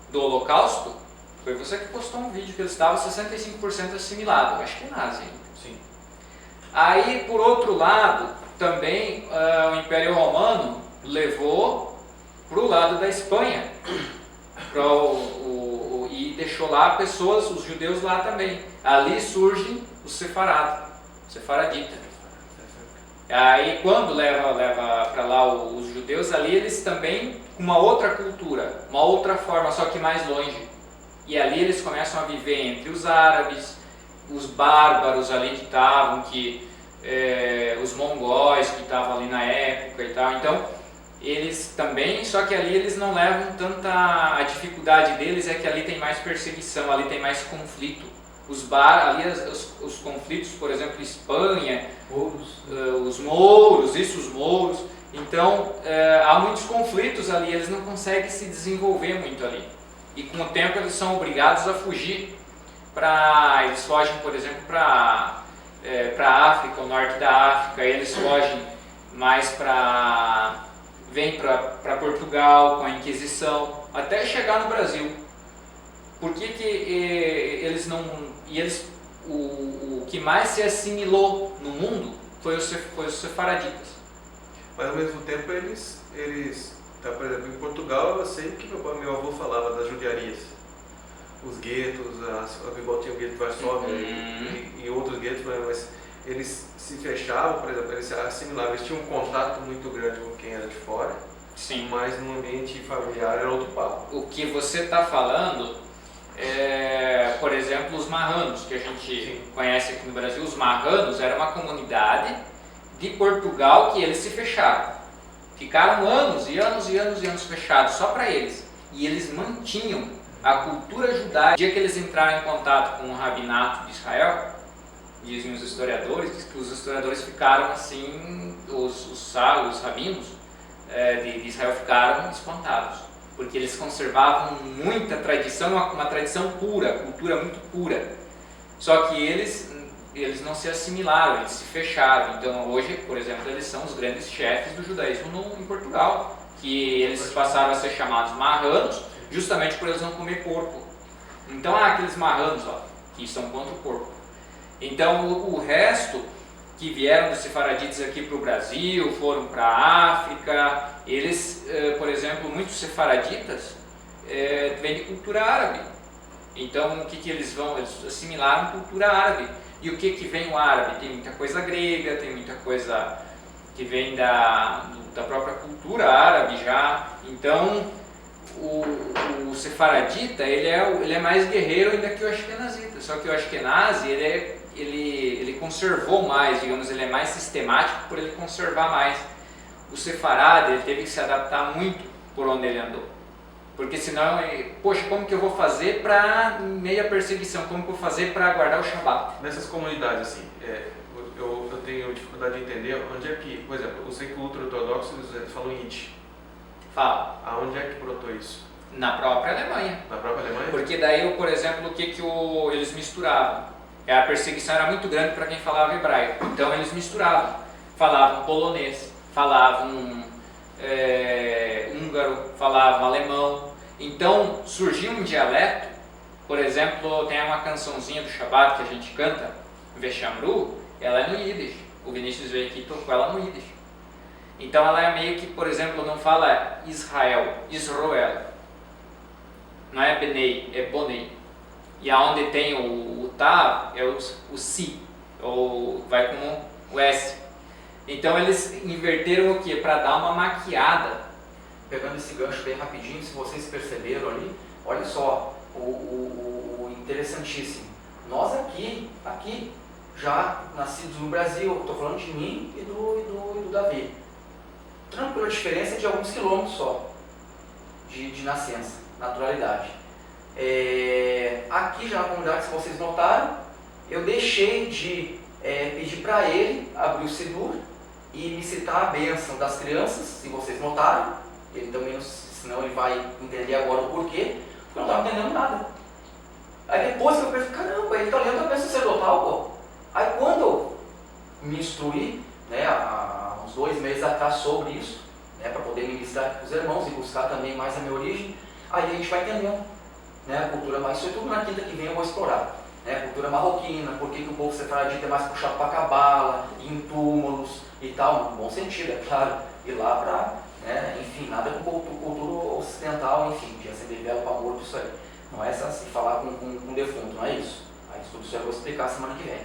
do Holocausto, foi você que postou um vídeo que eles estavam 65% assimilado, acho que é nazi ainda. Sim. Aí, por outro lado, também o Império Romano levou para o lado da Espanha e deixou lá pessoas, os judeus lá também. Ali surgem os sefaraditas. Aí quando leva para lá os judeus, ali eles também com uma outra cultura, uma outra forma, só que mais longe. E ali eles começam a viver entre os árabes, os bárbaros ali que estavam, os mongóis que estavam ali na época e tal. Então eles também, só que ali eles não levam tanta... A dificuldade deles é que ali tem mais perseguição, ali tem mais conflito. Os conflitos, por exemplo, Espanha, os mouros. Então, há muitos conflitos ali, eles não conseguem se desenvolver muito ali. E com o tempo eles são obrigados a fugir. Eles fogem, por exemplo, para a África, o norte da África, eles fogem mais vêm para Portugal com a Inquisição, até chegar no Brasil. Por que eles não... o que mais se assimilou no mundo foi os sefaraditas. Mas ao mesmo tempo eles por exemplo, em Portugal eu sei que meu avô falava das judiarias. Os guetos, igual tinha o gueto de Varsóvia e outros guetos, mas eles se fechavam, por exemplo, eles se assimilavam, eles tinham um contato muito grande com quem era de fora. Sim. Mas no ambiente familiar era outro papo. O que você está falando por exemplo, os marranos, que a gente conhece aqui no Brasil. Os marranos era uma comunidade de Portugal que eles se fecharam. Ficaram anos e anos fechados só para eles. E eles mantinham a cultura judaica. No dia que eles entraram em contato com o rabinato de Israel, dizem os historiadores, que os historiadores ficaram assim, os rabinos de Israel ficaram espantados, porque eles conservavam muita tradição, uma tradição pura, cultura muito pura. Só que eles não se assimilaram, eles se fecharam. Então hoje, por exemplo, eles são os grandes chefes do judaísmo em Portugal, que eles passaram a ser chamados marranos, justamente por eles não comer porco. Então aqueles marranos que são contra o porco. Então o resto, que vieram dos sefaraditas aqui para o Brasil, foram para a África, eles, por exemplo, muitos sefaraditas vêm de cultura árabe. Então, o que eles vão? Eles assimilaram cultura árabe. E o que vem o árabe? Tem muita coisa grega, tem muita coisa que vem da própria cultura árabe já. Então, o sefaradita, ele é mais guerreiro ainda que o ashkenazita. Só que o ashkenazi, ele conservou mais, digamos, ele é mais sistemático por ele conservar mais. O sefarada, ele teve que se adaptar muito por onde ele andou. Porque senão, poxa, como que eu vou fazer para meia perseguição? Como que eu vou fazer para guardar o Shabat? Nessas comunidades, assim, eu tenho dificuldade de entender onde é que, por exemplo, eu sei que o ultra-ortodoxo eles falam Yiddish. Fala. Aonde é que brotou isso? Na própria Alemanha. Na própria Alemanha? Porque daí, por exemplo, o que eles misturavam? A perseguição era muito grande para quem falava hebraico. Então eles misturavam. Falavam polonês, falavam húngaro, falavam alemão. Então surgiu um dialeto. Por exemplo, tem uma cançãozinha do Shabbat que a gente canta, Veshamru, ela é no Yiddish. O Vinícius veio aqui e tocou ela no Yiddish. Então ela é meio que, por exemplo, não fala Israel. Não é Benei, é Bonei. E aonde tem o Tav é o Si, ou vai com o S. Então eles inverteram o que? Para dar uma maquiada. Pegando esse gancho bem rapidinho, se vocês perceberam ali, olha só, o interessantíssimo. Nós aqui, já nascidos no Brasil, estou falando de mim e do Davi. Tranquila, a diferença é de alguns quilômetros só de nascença, naturalidade. Aqui já na comunidade, se vocês notaram, eu deixei de pedir para ele abrir o Sidur e me citar a bênção das crianças, se vocês notaram. Ele também, senão ele vai entender agora o porquê, porque eu não estava entendendo nada. Aí depois que eu pensei, caramba, ele está lendo a bênção sacerdotal, pô. Aí quando eu me instruí, né, há uns 2 meses atrás sobre isso, né, para poder ministrar aqui com os irmãos e buscar também mais a minha origem, aí a gente vai entendendo, né, a cultura mais, isso é tudo na quinta que vem eu vou explorar, né, a cultura marroquina, por que o povo sefaradita é mais puxado para a cabala, em túmulos e tal, no bom sentido, é claro, ir lá para, né, enfim, nada com cultura ocidental, enfim, de acender vela para morto, isso aí, não é assim, falar com defunto, não é isso, aí tudo isso eu vou explicar semana que vem.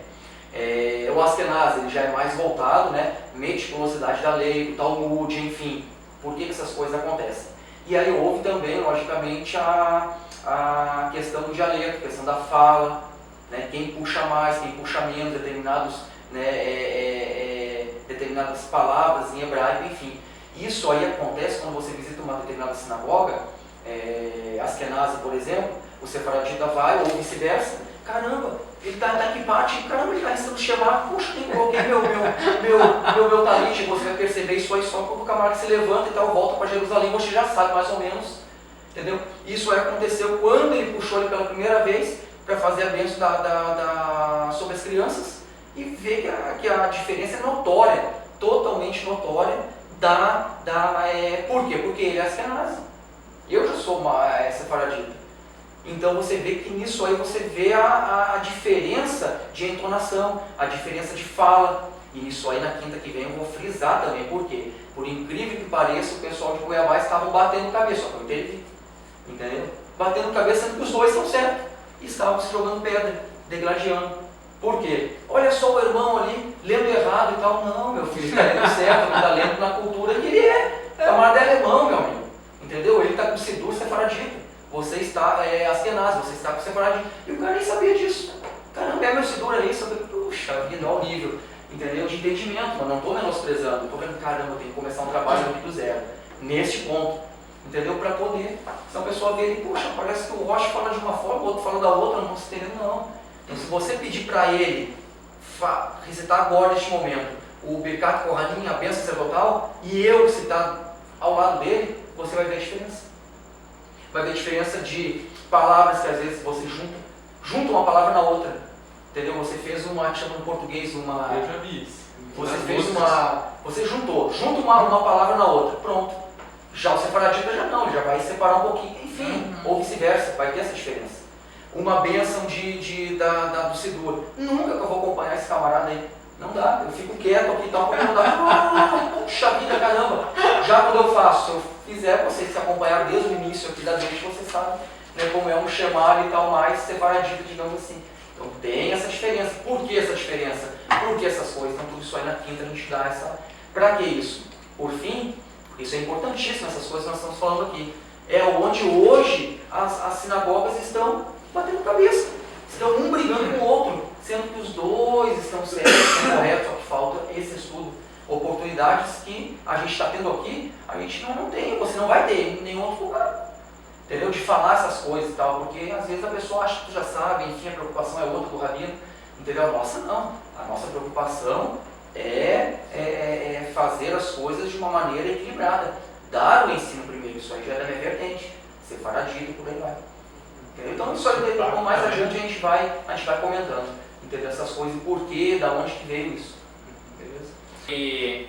O Ashkenaz, ele já é mais voltado, né, meticulosidade da lei, do Talmud, enfim, por que essas coisas acontecem. E aí houve também, logicamente, a questão do dialeto, a questão da fala, né, quem puxa mais, quem puxa menos, determinadas palavras em hebraico, enfim. Isso aí acontece quando você visita uma determinada sinagoga, Ashkenazi, por exemplo, o sefaradita vai, ou vice-versa, caramba, ele está em que parte, caramba, ele está ensinando Shema, puxa, coloquei meu talite, você vai perceber isso aí só quando o camarada se levanta e tal, volta para Jerusalém, você já sabe mais ou menos, entendeu? Isso aí aconteceu quando ele puxou ele pela primeira vez para fazer a bênção sobre as crianças e ver que a diferença é notória, totalmente notória, por quê? Porque ele é Ashkenazi, eu já sou sefaradita. Então você vê que nisso aí você vê a diferença de entonação, a diferença de fala. E nisso aí na quinta que vem eu vou frisar também. Por quê? Por incrível que pareça, o pessoal de Cuiabá estavam batendo cabeça, só que eu entendi. Entendeu? Batendo cabeça, sendo que os dois estão certos. E estavam se jogando pedra, degladiando. Por quê? Olha só o irmão ali, lendo errado e tal. Não, meu filho, ele está lendo certo, ele está lendo na cultura que ele é. Camarada é alemão, meu amigo. Entendeu? Ele está com Sidur sefaradita. Você está Ashkenaz, você está com separadinho. E o cara nem sabia disso. Caramba, meu Sidur ali, só que, puxa vida, olha o nível, entendeu? De entendimento, mas não estou menosprezando, estou vendo, caramba, eu tenho que começar um trabalho aqui do zero, neste ponto, entendeu? Para poder, se a pessoa vê ele, puxa, parece que o Rocha fala de uma forma, o outro fala da outra, não estou entendendo, não. Então, se você pedir para ele recitar agora, neste momento, o Birkat Kohanim, a bênção sacerdotal, e eu citar ao lado dele, você vai ver a diferença. Vai ver a diferença de palavras que às vezes você junta uma palavra na outra, entendeu? Você fez uma, que chama no português uma... Eu já vi isso. Você junta uma palavra na outra, pronto. Já o separadita já não, já vai separar um pouquinho, enfim, ou vice-versa, vai ter essa diferença. Uma bênção do Sidur, nunca que eu vou acompanhar esse camarada aí, Não dá, eu fico quieto aqui e tal, quando não dá, puxa vida, caramba. Já quando eu faço, se eu fizer, vocês se acompanharam desde o início aqui da noite, vocês sabem, né, como é um chamado e tal, mais separadito, digamos assim. Então tem essa diferença. Por que essa diferença? Por que essas coisas? Então tudo isso aí na quinta a gente dá essa... Pra que isso? Por fim, isso é importantíssimo, essas coisas que nós estamos falando aqui. É onde hoje as sinagogas estão batendo cabeça. Estão um brigando com o outro, sendo que os dois estão certos, estão corretos, só que falta esse estudo. Oportunidades que a gente está tendo aqui, a gente não tem, você não vai ter em nenhum outro lugar. Entendeu? De falar essas coisas e tal, porque às vezes a pessoa acha que tu já sabe, enfim, a preocupação é outra do rabino. Entendeu? A nossa não. A nossa preocupação é fazer as coisas de uma maneira equilibrada. Dar o ensino primeiro, isso aí já é da minha vertente. Separadito, por aí vai. Entendeu? Então isso aí, mais adiante a gente vai comentando. Entendeu? Essas coisas, por quê, da onde que veio isso. Beleza? E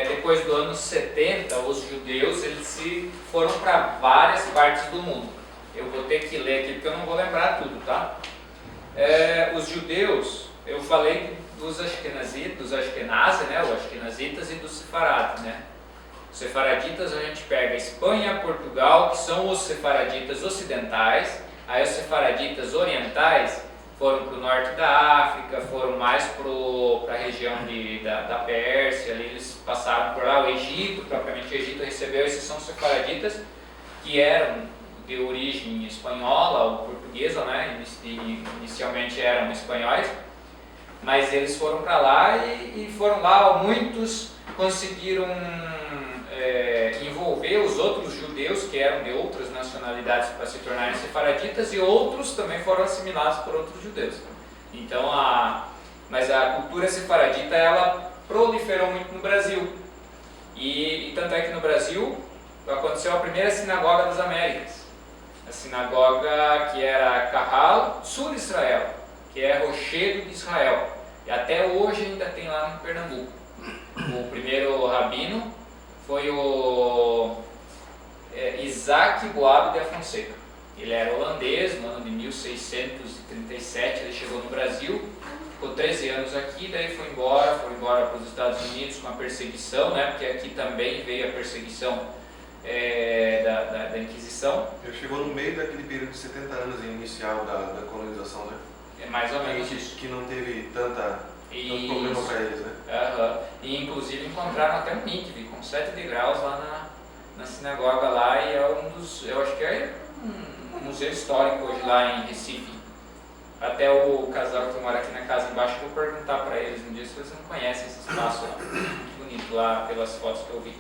depois do ano 70, os judeus eles se foram para várias partes do mundo. Eu vou ter que ler aqui porque eu não vou lembrar tudo, tá? Os judeus, eu falei dos Ashkenazitas, né? Os Ashkenazitas e dos Sefaraditas, né? Os Sefaraditas a gente pega Espanha, Portugal, que são os Sefaraditas ocidentais. Aí os Sefaraditas orientais foram para o norte da África, foram mais para a região da Pérsia, ali eles passaram por lá, o Egito, propriamente o Egito recebeu, esses são os Sefaraditas, que eram de origem espanhola ou portuguesa, né? Inicialmente eram espanhóis, mas eles foram para lá e foram lá, muitos conseguiram envolver os outros judeus que eram de outras nacionalidades para se tornarem sefaraditas, e outros também foram assimilados por outros judeus. Então, mas a cultura sefaradita ela proliferou muito no Brasil, e tanto é que no Brasil aconteceu a primeira sinagoga das Américas, a sinagoga que era Kahal, sul de Israel, que é Rochedo de Israel, e até hoje ainda tem lá em Pernambuco. O primeiro rabino foi o Isaac Boab de Afonseca. Ele era holandês, no ano de 1637 ele chegou no Brasil, ficou 13 anos aqui, daí foi embora para os Estados Unidos com a perseguição, né, porque aqui também veio a perseguição da Inquisição. Ele chegou no meio daquele período de 70 anos inicial da colonização, né? É mais ou menos isso. Que não teve tanto problema para eles, né? E inclusive encontraram até um mikve com 7 degraus lá na sinagoga lá, e é eu acho que é um museu histórico hoje lá em Recife. Até o casal que mora aqui na casa embaixo, eu vou perguntar para eles um dia se eles não conhecem esse espaço lá, muito bonito lá pelas fotos que eu vi.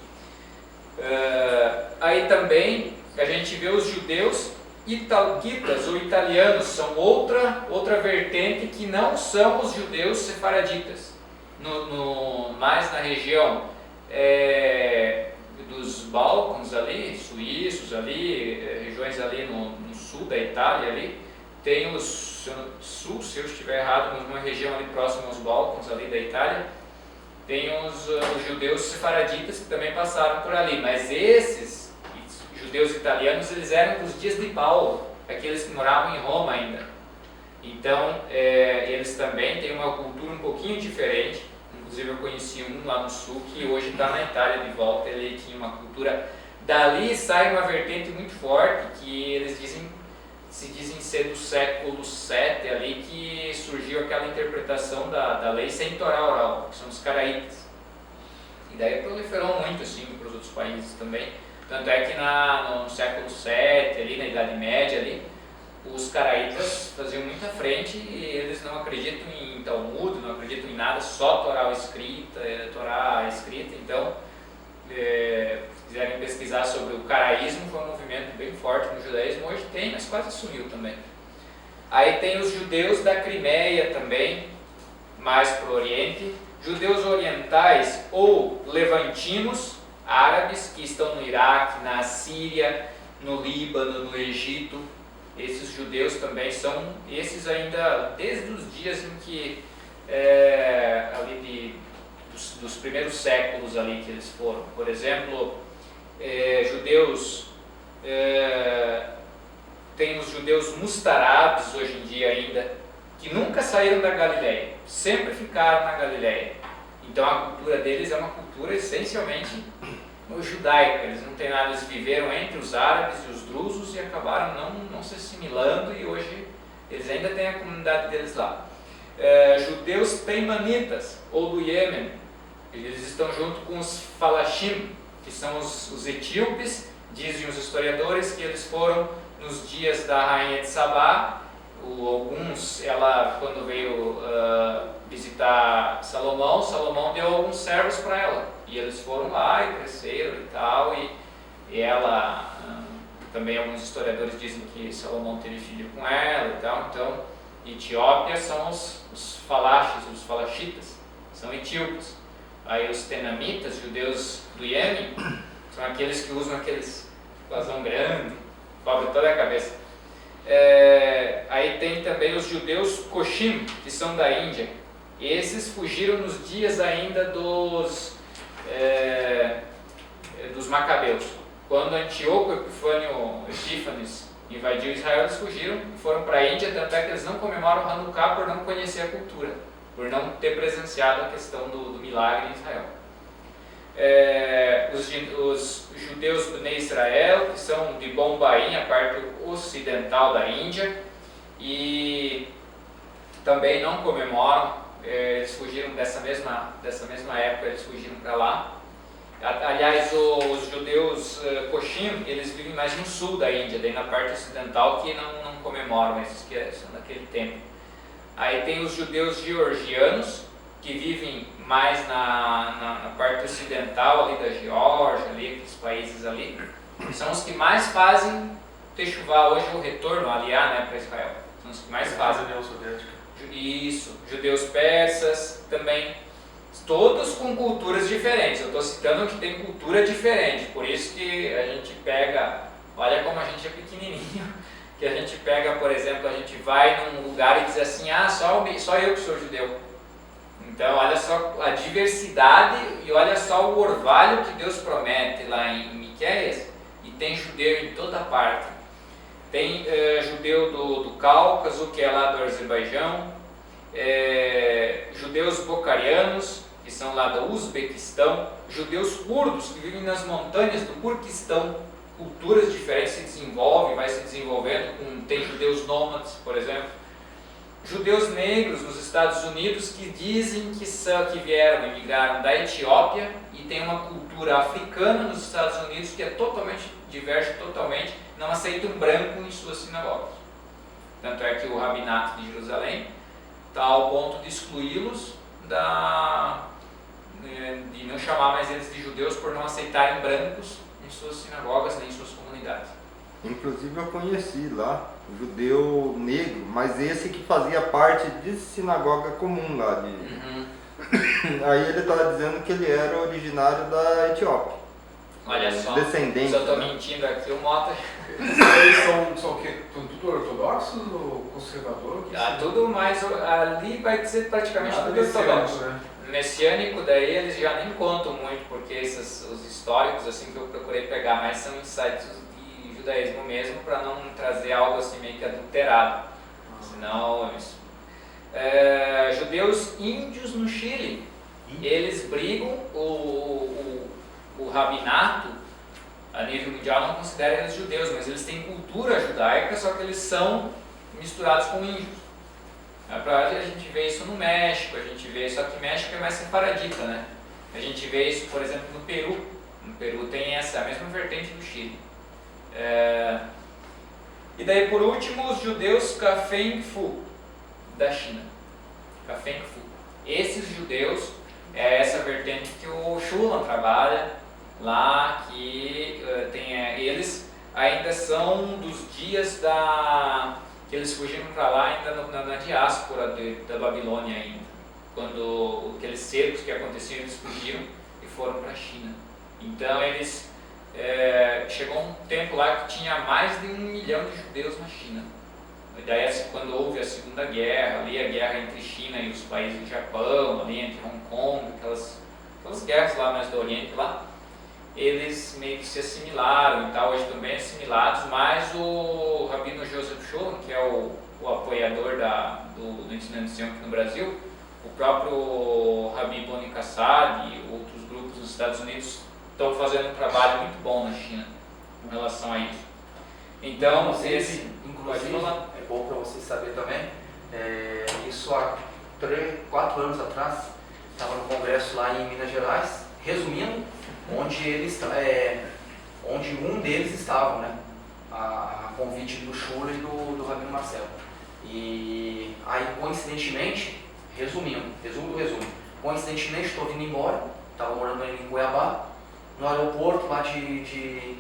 Aí também a gente vê os judeus italquitas ou italianos, são outra vertente que não são os judeus sefaraditas, mais na região dos Balcãs ali, suíços ali, regiões ali no sul da Itália ali, tem os sul, se eu estiver errado, numa região ali próxima aos Balcãs ali da Itália, tem os judeus sefaraditas que também passaram por ali, mas esses judeus italianos, eles eram dos dias de Paulo, aqueles que moravam em Roma ainda. Então, eles também têm uma cultura um pouquinho diferente. Inclusive eu conheci um lá no sul que hoje está na Itália de volta. Ele tinha uma cultura, dali sai uma vertente muito forte, que eles se dizem ser do século VII ali, que surgiu aquela interpretação da lei sem Torá oral, que são os caraítas. E daí proliferou muito assim para os outros países também. Tanto é que no século VII, ali, na Idade Média, ali, os caraítas faziam muita frente e eles não acreditam em Talmud, não acreditam em nada, só Torá escrita, então, se quiserem pesquisar sobre o caraísmo, foi um movimento bem forte no judaísmo, hoje tem, mas quase sumiu também. Aí tem os judeus da Crimeia também, mais para o Oriente, judeus orientais ou levantinos, árabes que estão no Iraque, na Síria, no Líbano, no Egito. Esses judeus também são, esses ainda desde os dias em que ali dos primeiros séculos ali que eles foram. Por exemplo, judeus, tem os judeus mustarabes hoje em dia ainda, que nunca saíram da Galileia. sempre ficaram na Galileia. Então a cultura deles é uma cultura essencialmente judaica. Eles não têm nada, eles viveram entre os árabes e os drusos e acabaram não se assimilando, e hoje eles ainda têm a comunidade deles lá. Judeus teimanitas, ou do Iêmen, eles estão junto com os falashim, que são os etíopes. Dizem os historiadores que eles foram nos dias da rainha de Sabá. Ela quando veio visitar Salomão deu alguns servos para ela, e eles foram lá e cresceram e tal, e ela, também alguns historiadores dizem que Salomão teve filho com ela e tal. Então Etiópia são os falashitas, são etíopes. Aí os tenamitas, judeus do Iêmen, são aqueles que usam aqueles blasão grande, cobre toda a cabeça. Aí tem também os judeus Koshim, que são da Índia. Esses fugiram nos dias ainda dos Macabeus. Quando Antíoco Epífanes invadiu Israel, eles fugiram e foram para a Índia, tanto é que eles não comemoram Hanukkah por não conhecer a cultura, por não ter presenciado a questão do milagre em Israel. Os judeus Bnei Israel, que são de Bombaim, a parte ocidental da Índia, e também não comemoram, eles fugiram dessa mesma época, eles fugiram para lá. Aliás, os judeus Koshim, eles vivem mais no sul da Índia, daí na parte ocidental, que não comemoram, esses que são daquele tempo. Aí tem os judeus georgianos, que vivem mais na parte ocidental ali da Geórgia, ali, aqueles países ali. São os que mais fazem Teshuvá, hoje o retorno, aliá, né, para Israel. São os que mais fazem. Isso, judeus persas também, todos com culturas diferentes. Eu estou citando que tem cultura diferente, por isso que a gente pega, olha como a gente é pequenininho, que a gente pega, por exemplo, a gente vai num lugar e diz assim, só eu que sou judeu. Então, olha só a diversidade e olha só o orvalho que Deus promete lá em Miqueias, e tem judeu em toda parte. Tem judeu do Cáucaso, que é lá do Azerbaijão, judeus bocarianos, que são lá do Uzbequistão, judeus curdos, que vivem nas montanhas do Turquistão, culturas diferentes se desenvolvem, vai se desenvolvendo, tem judeus nômades, por exemplo. Judeus negros nos Estados Unidos, que dizem que vieram, emigraram da Etiópia, e tem uma cultura africana nos Estados Unidos que é totalmente diversa, totalmente, não aceitam branco em suas sinagogas. Tanto é que o Rabinato de Jerusalém está ao ponto de excluí-los, de não chamar mais eles de judeus por não aceitarem brancos em suas sinagogas nem em suas comunidades. Inclusive eu conheci lá um judeu negro, mas esse que fazia parte de sinagoga comum lá. Aí ele estava dizendo que ele era originário da Etiópia. Olha só, descendente, se eu estou mentindo aqui, o Mota... Eles são o quê? Tudo ortodoxos ou conservador? Tudo mais, ali vai ser praticamente tudo ortodoxo. Né? Messiânico, daí eles já nem contam muito, porque os históricos assim que eu procurei pegar mais são insights de judaísmo mesmo, para não trazer algo assim meio que adulterado. Senão, judeus índios no Chile, eles brigam, o rabinato a nível mundial não considera eles judeus, mas eles têm cultura judaica, só que eles são misturados com índios. A gente vê isso no México, a gente vê, só que México é mais separadita, né? A gente vê isso, por exemplo, no Peru. No Peru tem a mesma vertente do Chile. E daí, por último, os judeus Kafeng-Fu, da China. Kafeng-Fu. Esses judeus, é essa vertente que o Shulam trabalha lá, que eles ainda são dos dias que eles fugiram para lá ainda na diáspora da Babilônia ainda. Quando aqueles cercos que aconteciam, eles fugiram e foram para a China. Então eles chegou um tempo lá que tinha mais de 1 milhão de judeus na China. Daí quando houve a Segunda Guerra, ali a guerra entre China e os países do Japão, ali entre Hong Kong, aquelas guerras lá mais do Oriente lá, eles meio que se assimilaram e tal, hoje também assimilados, mas o Rabino Joseph Shulam, que é o apoiador do ensino de Sião aqui no Brasil, O próprio Rabbi Boni Kassab e outros grupos nos Estados Unidos estão fazendo um trabalho muito bom na China com relação a isso. Então, Inclusive, pode falar. é bom para vocês saberem também, isso há 4 anos atrás, estava no congresso lá em Minas Gerais, resumindo, onde um deles estava, né, a convite do Schuller e do Rabino Marcelo. E aí, coincidentemente, resumo do resumo, coincidentemente estou vindo embora, estava morando em Cuiabá, no aeroporto lá de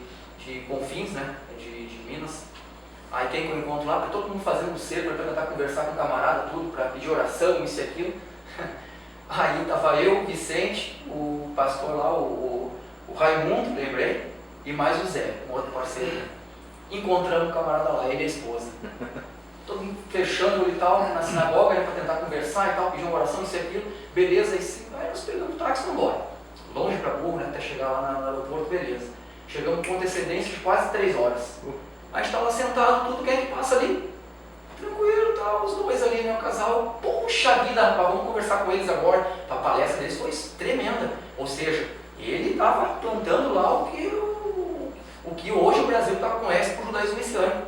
Confins, né, de Minas. Aí quem que eu encontro lá, todo mundo fazendo cerco para tentar conversar com o camarada, tudo, para pedir oração, isso e aquilo. Aí estava eu, Vicente, o pastor lá, o Raimundo, lembrei, e mais o Zé, um outro parceiro. Encontramos o camarada lá, ele e a esposa. Todo mundo fechando e tal, na sinagoga, né, para tentar conversar e tal, pedir uma oração, isso e aquilo. Beleza, aí nós pegamos o táxi e vamos embora. Longe para burro, né, até chegar lá no aeroporto, beleza. Chegamos com antecedência de quase 3 horas. A gente estava sentado, tudo, quem é que passa ali? Tranquilo, tá, os dois ali, né, o casal. Poxa vida, rapaz, vamos conversar com eles agora. A palestra deles foi tremenda. Ou seja, ele estava plantando lá o que hoje o Brasil conhece por judaísmo messiânico.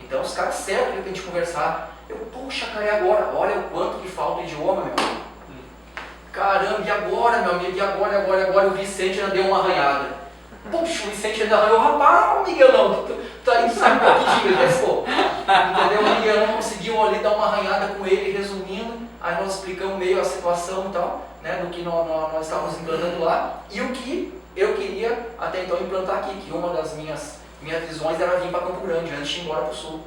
Então os caras certos para a gente conversar. Eu, poxa, cara, e agora? Olha o quanto que falta o idioma, meu amigo. Caramba, e agora, meu amigo? E agora o Vicente já deu uma arranhada. Poxa, o Vicente ainda arranhou. Rapaz, Miguelão, tu aí sabe um pouquinho de inglês, pô. Entendeu? O Miguelão conseguiu ali dar uma arranhada com ele, resumindo. Aí nós explicamos meio a situação e tal, né, do que nós estávamos implantando lá. E o que eu queria até então implantar aqui, que uma das minhas visões era vir para Campo Grande, antes de ir embora para o Sul.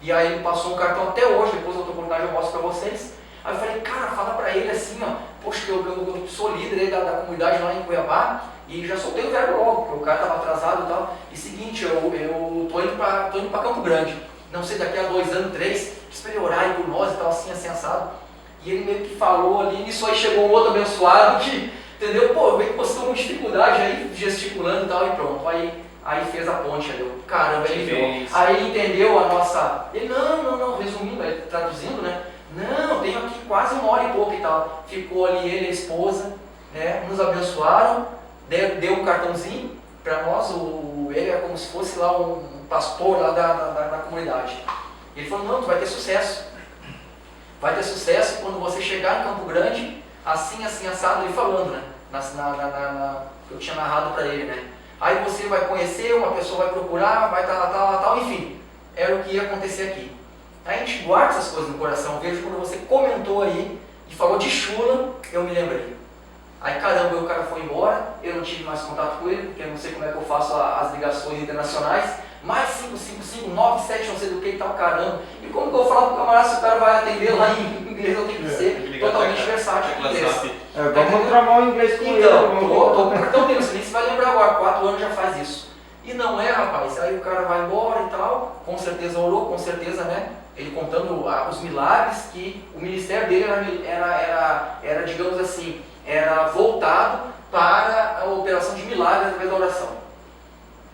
E aí ele passou um cartão até hoje, depois da oportunidade eu mostro para vocês. Aí eu falei, cara, fala para ele assim, ó, poxa, que eu sou líder aí da comunidade lá em Cuiabá, e já soltei o verbo logo, porque o cara estava atrasado e tal. E seguinte, eu tô indo para Campo Grande, não sei, daqui a 2 anos, 3, espera ele orar aí por nós e tal, assim assado. E ele meio que falou ali, nisso aí chegou um outro abençoado que, entendeu? Pô, eu meio que postou uma dificuldade aí, gesticulando e tal, e pronto. Aí fez a ponte ali, caramba, ele viu. Aí ele entendeu a nossa. Ele, não, resumindo, traduzindo, né? Não, tenho aqui quase 1 hora e pouco e tal. Ficou ali ele e a esposa, né? Nos abençoaram, deu um cartãozinho para nós, ele é como se fosse lá um pastor lá da comunidade. Ele falou, não, tu vai ter sucesso. Vai ter sucesso quando você chegar em Campo Grande, assim, assado, ele falando, né? Eu tinha narrado para ele, né? Aí você vai conhecer, uma pessoa vai procurar, vai tal, enfim. Era o que ia acontecer aqui. Aí a gente guarda essas coisas no coração. Eu vejo quando você comentou aí e falou de Shula, eu me lembrei. Aí caramba, o cara foi embora, eu não tive mais contato com ele, porque eu não sei como é que eu faço as ligações internacionais. Mais 555, 97, não sei do que e tal, caramba. E como que eu vou falar pro camarada se o cara vai atender lá em inglês? Eu tenho que ser totalmente versátil em inglês. Vamos tramar o inglês com ele. Então, tô com cartão dele, você vai lembrar agora, 4 anos já faz isso. E não é, rapaz, aí o cara vai embora e tal, com certeza orou, com certeza, né? Ele contando os milagres que o ministério dele era, digamos assim, era voltado para a operação de milagres através da oração.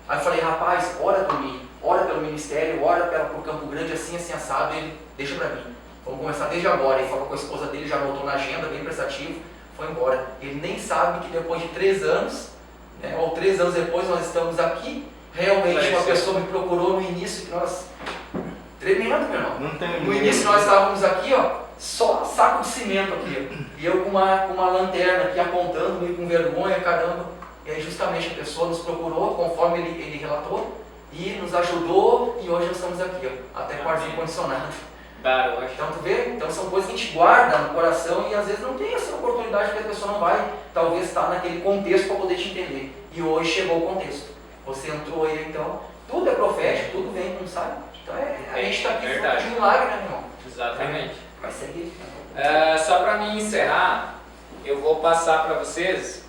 Aí eu falei, rapaz, ora por mim, ora pelo ministério, ora por Campo Grande, assim assado, ele, deixa pra mim, vamos começar desde agora. Ele falou com a esposa dele, já anotou na agenda, bem prestativo, foi embora. Ele nem sabe que depois de 3 anos, né, ou 3 anos depois nós estamos aqui, realmente uma pessoa me procurou no início, que nós, tremendo, meu irmão. No início nós estávamos aqui, ó, só saco de cimento aqui, e eu com uma lanterna aqui apontando, meio com vergonha, caramba. E aí justamente a pessoa nos procurou, conforme ele relatou, e nos ajudou, e hoje nós estamos aqui, ó, até com ar-condicionado. Então tu vê, então são coisas que a gente guarda no coração e às vezes não tem essa oportunidade porque a pessoa não vai, talvez, estar naquele contexto para poder te entender. E hoje chegou o contexto. Você entrou aí, então, tudo é profético, tudo vem, não sabe? Então a gente está aqui fruto de milagre, né, meu irmão? Exatamente. Vai seguir. Só para mim encerrar, eu vou passar para vocês,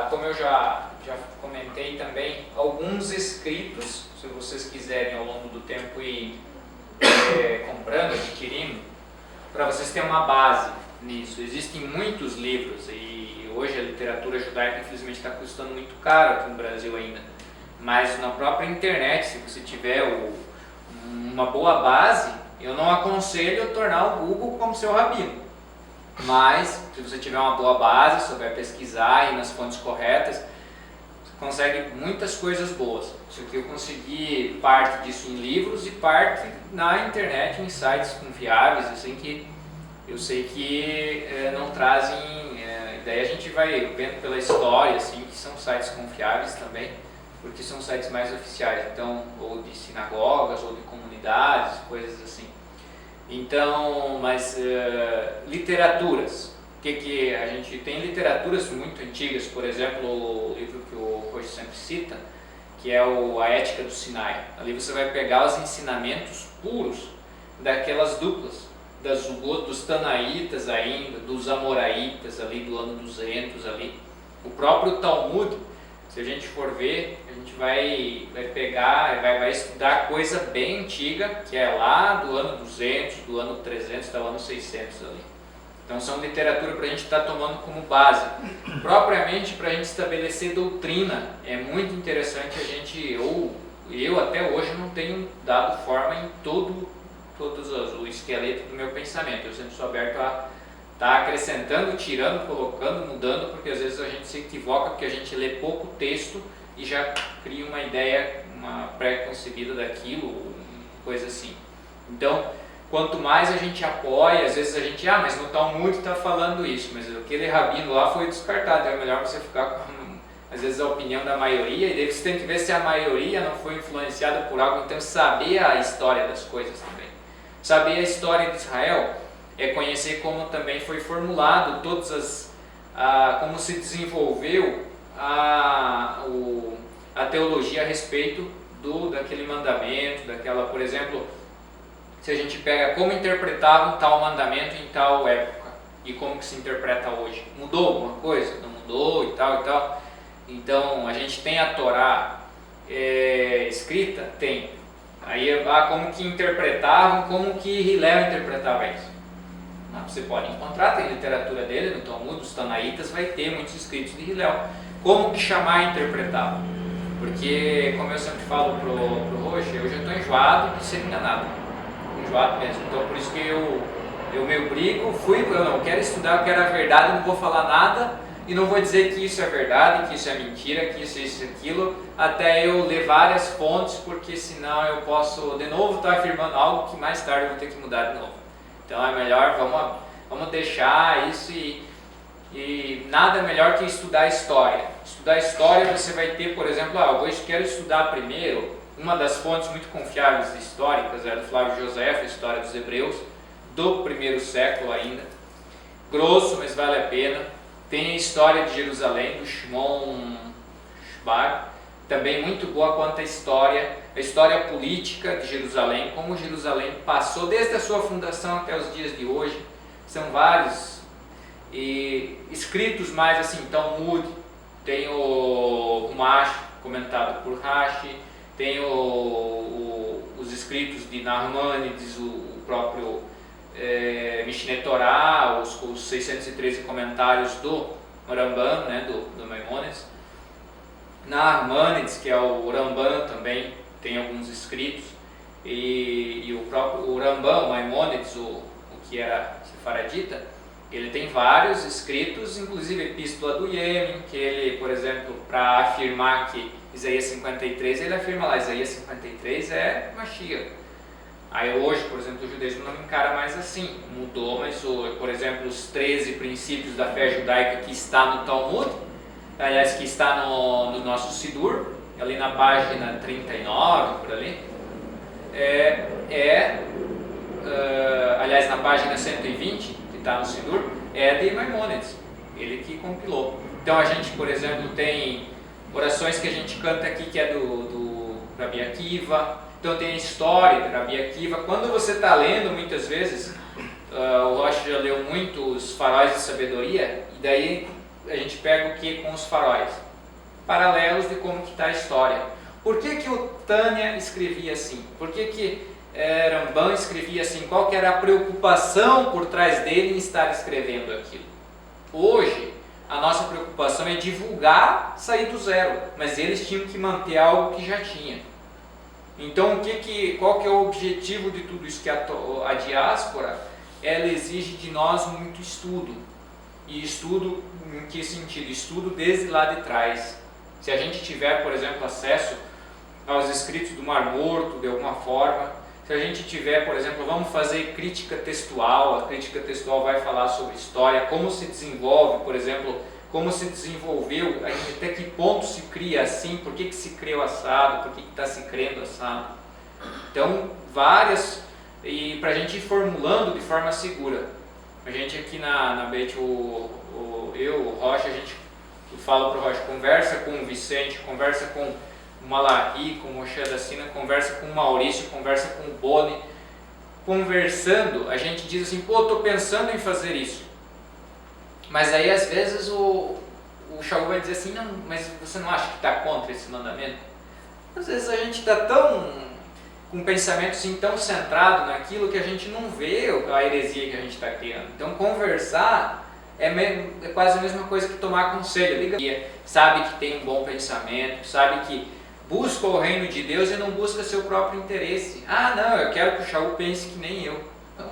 como eu já comentei também, alguns escritos, se vocês quiserem ao longo do tempo ir comprando, adquirindo, para vocês terem uma base nisso. Existem muitos livros e hoje a literatura judaica infelizmente está custando muito caro aqui no Brasil ainda, mas na própria internet, se você tiver uma boa base, eu não aconselho tornar o Google como seu rabino. Mas, se você tiver uma boa base, souber pesquisar e nas fontes corretas, você consegue muitas coisas boas. Isso aqui eu consegui parte disso em livros e parte na internet, em sites confiáveis, assim, que eu sei que não trazem... daí a gente vai vendo pela história, assim, que são sites confiáveis também, porque são sites mais oficiais, então, ou de sinagogas, ou de comunidades, coisas assim. Então, mas literaturas, que a gente tem literaturas muito antigas, por exemplo, o livro que o Roche sempre cita, que é A Ética do Sinai. Ali você vai pegar os ensinamentos puros daquelas duplas, dos Tanaítas ainda, dos Amoraitas ali do ano 200 ali. O próprio Talmud, se a gente for ver, a gente vai pegar, vai estudar coisa bem antiga, que é lá do ano 200, do ano 300, do ano 600 ali. Então são literatura para a gente estar tomando como base. Propriamente para a gente estabelecer doutrina, é muito interessante a gente, ou eu até hoje não tenho dado forma em todo o esqueleto do meu pensamento. Eu sempre sou aberto a estar acrescentando, tirando, colocando, mudando, porque às vezes a gente se equivoca porque a gente lê pouco texto e já cria uma ideia, uma pré-concebida daquilo, coisa assim. Então, quanto mais a gente apoia, às vezes a gente, mas no Talmud está falando isso, mas aquele rabino lá foi descartado, é melhor você ficar com, às vezes, a opinião da maioria, e daí você tem que ver se a maioria não foi influenciada por algo, então saber a história das coisas também. Saber a história de Israel é conhecer como também foi formulado, como se desenvolveu a teologia a respeito daquele mandamento, por exemplo, se a gente pega como interpretava um tal mandamento em tal época e como que se interpreta hoje. Mudou alguma coisa? Não mudou e tal e tal. Então, a gente tem a Torá escrita? Tem. Aí, como que interpretavam, como que Hillel interpretava isso? Você pode encontrar, tem literatura dele, no Talmud, os Tanaítas, vai ter muitos escritos de Hillel. Como que Shammai interpretava? Porque, como eu sempre falo pro Roche, eu já estou enjoado de ser enganado. Enjoado mesmo. Então, por isso que eu me obrigo, eu quero estudar, eu quero a verdade, eu não vou falar nada e não vou dizer que isso é verdade, que isso é mentira, que isso é isso e aquilo, até eu ler várias fontes, porque senão eu posso de novo estar afirmando algo que mais tarde eu vou ter que mudar de novo. Então é melhor, vamos deixar isso e nada melhor que estudar história. Estudar história você vai ter, por exemplo, eu quero estudar primeiro, uma das fontes muito confiáveis históricas é do Flávio José, a História dos Hebreus, do primeiro século ainda. Grosso, mas vale a pena. Tem a História de Jerusalém, do Shimon Shbar, também muito boa quanto a história política de Jerusalém, como Jerusalém passou desde a sua fundação até os dias de hoje. São vários escritos mais assim, Talmud, tem o Humash, comentado por Rashi, tem os escritos de Narmanides, o próprio Mishneh Torah, os 613 comentários do Ramban, né, do Maimônides. Narmanides, que é o Ramban também, tem alguns escritos, e o próprio Ramban, o Maimônides, o que era sefaradita, ele tem vários escritos, inclusive Epístola do Iêmen, que ele, por exemplo, para afirmar que Isaías 53, ele afirma lá, Isaías 53 é Mashiach. Aí hoje, por exemplo, o judaísmo não encara mais assim, mudou, mas, por exemplo, os 13 princípios da fé judaica que está no Talmud, aliás, que está no nosso Sidur, ali na página 39, por ali, aliás, na página 120, que está no Sidur, é de Maimônides, ele que compilou. Então a gente, por exemplo, tem orações que a gente canta aqui, que é do Rabi Akiva. Então tem a história de Rabi Akiva. Quando você está lendo, muitas vezes, o Roche já leu muito os faróis de sabedoria, e daí a gente pega o que com os faróis? Paralelos de como que está a história. Por que que o Tânia escrevia assim? Por que Ramban escrevia assim? Qual que era a preocupação por trás dele em estar escrevendo aquilo? Hoje, a nossa preocupação é divulgar, sair do zero, mas eles tinham que manter algo que já tinha. Então, qual que é o objetivo de tudo isso? Que a diáspora ela exige de nós muito estudo. E estudo em que sentido? Estudo desde lá de trás. Se a gente tiver, por exemplo, acesso aos escritos do Mar Morto, de alguma forma, se a gente tiver, por exemplo, vamos fazer crítica textual, a crítica textual vai falar sobre história, como se desenvolve, por exemplo, como se desenvolveu, até que ponto se cria assim, por que se criou assado, por que está se criando assado. Então, várias, e para a gente ir formulando de forma segura. A gente aqui na BET, o Rocha, eu falo para o Rocha, conversa com o Vicente, conversa com o Malahi, com o Moshe da Sina, conversa com o Maurício, conversa com o Boni. Conversando, a gente diz assim, pô, estou pensando em fazer isso. Mas aí às vezes o Shaul vai dizer assim, não, mas você não acha que está contra esse mandamento? Às vezes a gente está com um pensamento assim, tão centrado naquilo que a gente não vê a heresia que a gente está criando. Então conversar é quase a mesma coisa que tomar conselho. Liga, sabe que tem um bom pensamento, sabe que busca o reino de Deus e não busca seu próprio interesse. Ah, não, eu quero que o Shaul pense que nem eu. Não,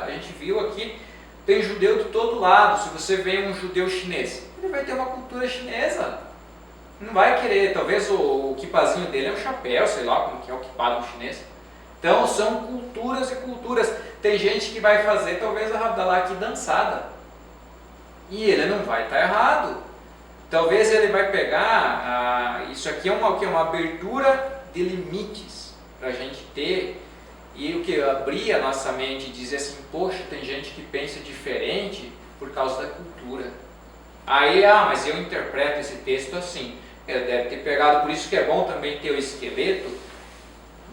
a gente viu aqui, tem judeu de todo lado. Se você vê um judeu chinês, ele vai ter uma cultura chinesa. Não vai querer, talvez o quipazinho dele é um chapéu, sei lá como que é o quipá de um chinês. Então são culturas e culturas. Tem gente que vai fazer talvez a Havdalah aqui dançada. E ele não vai estar errado. Talvez ele vai pegar, isso aqui é uma abertura de limites para a gente ter, e o que abrir a nossa mente e dizer assim, poxa, tem gente que pensa diferente por causa da cultura. Aí, mas eu interpreto esse texto assim. Ele deve ter pegado, por isso que é bom também ter o esqueleto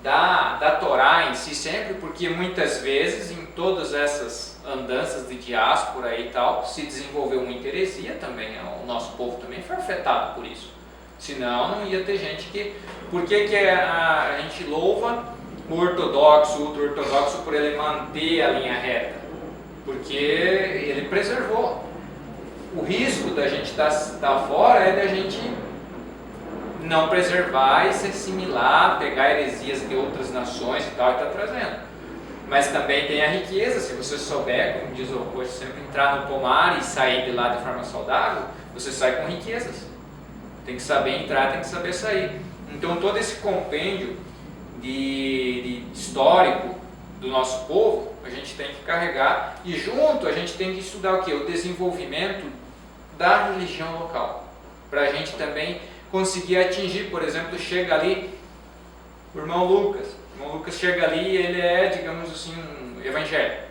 da Torá em si sempre, porque muitas vezes em todas essas andanças de diáspora e tal, se desenvolveu muita heresia também, o nosso povo também foi afetado por isso. Senão não ia ter gente que... Por que a gente louva o ortodoxo, o ultra-ortodoxo por ele manter a linha reta? Porque ele preservou. O risco da gente estar fora é da gente não preservar e se assimilar, pegar heresias de outras nações e tal, e está trazendo. Mas também tem a riqueza, se você souber, como diz o Coach, sempre entrar no pomar e sair de lá de forma saudável, você sai com riquezas. Tem que saber entrar, tem que saber sair. Então todo esse compêndio de histórico do nosso povo, a gente tem que carregar, e junto a gente tem que estudar o quê? O desenvolvimento da religião local, para a gente também conseguir atingir, por exemplo, chega ali o irmão Lucas chega ali e ele é, digamos assim, um evangélico.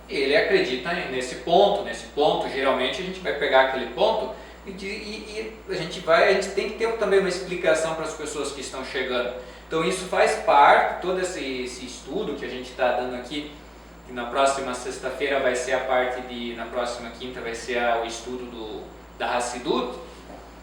Ele acredita nesse ponto, geralmente a gente vai pegar aquele ponto e a gente tem que ter também uma explicação para as pessoas que estão chegando. Então isso faz parte, todo esse estudo que a gente está dando aqui, que na próxima sexta-feira vai ser na próxima quinta vai ser o estudo da Hassidut,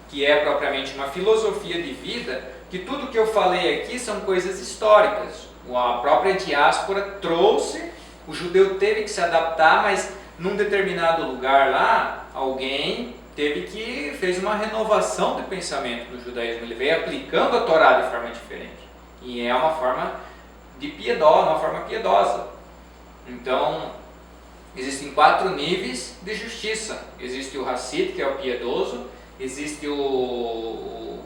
que é propriamente uma filosofia de vida, que tudo que eu falei aqui são coisas históricas. A própria diáspora trouxe, o judeu teve que se adaptar, mas num determinado lugar lá, alguém fez uma renovação de pensamento no judaísmo, ele veio aplicando a Torá de forma diferente. E é uma forma piedosa. Então, existem 4 níveis de justiça. Existe o Hassid, que é o piedoso, existe o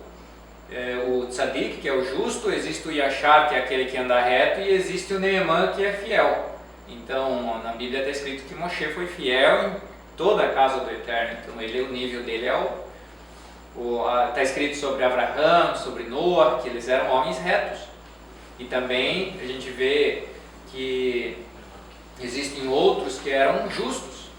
Tzadik, que é o justo, existe o Yashar, que é aquele que anda reto, e existe o Neemã, que é fiel. Então, na Bíblia está escrito que Moshe foi fiel em toda a casa do Eterno. Então, o nível dele está escrito sobre Abraham, sobre Noah, que eles eram homens retos. E também a gente vê que existem outros que eram justos,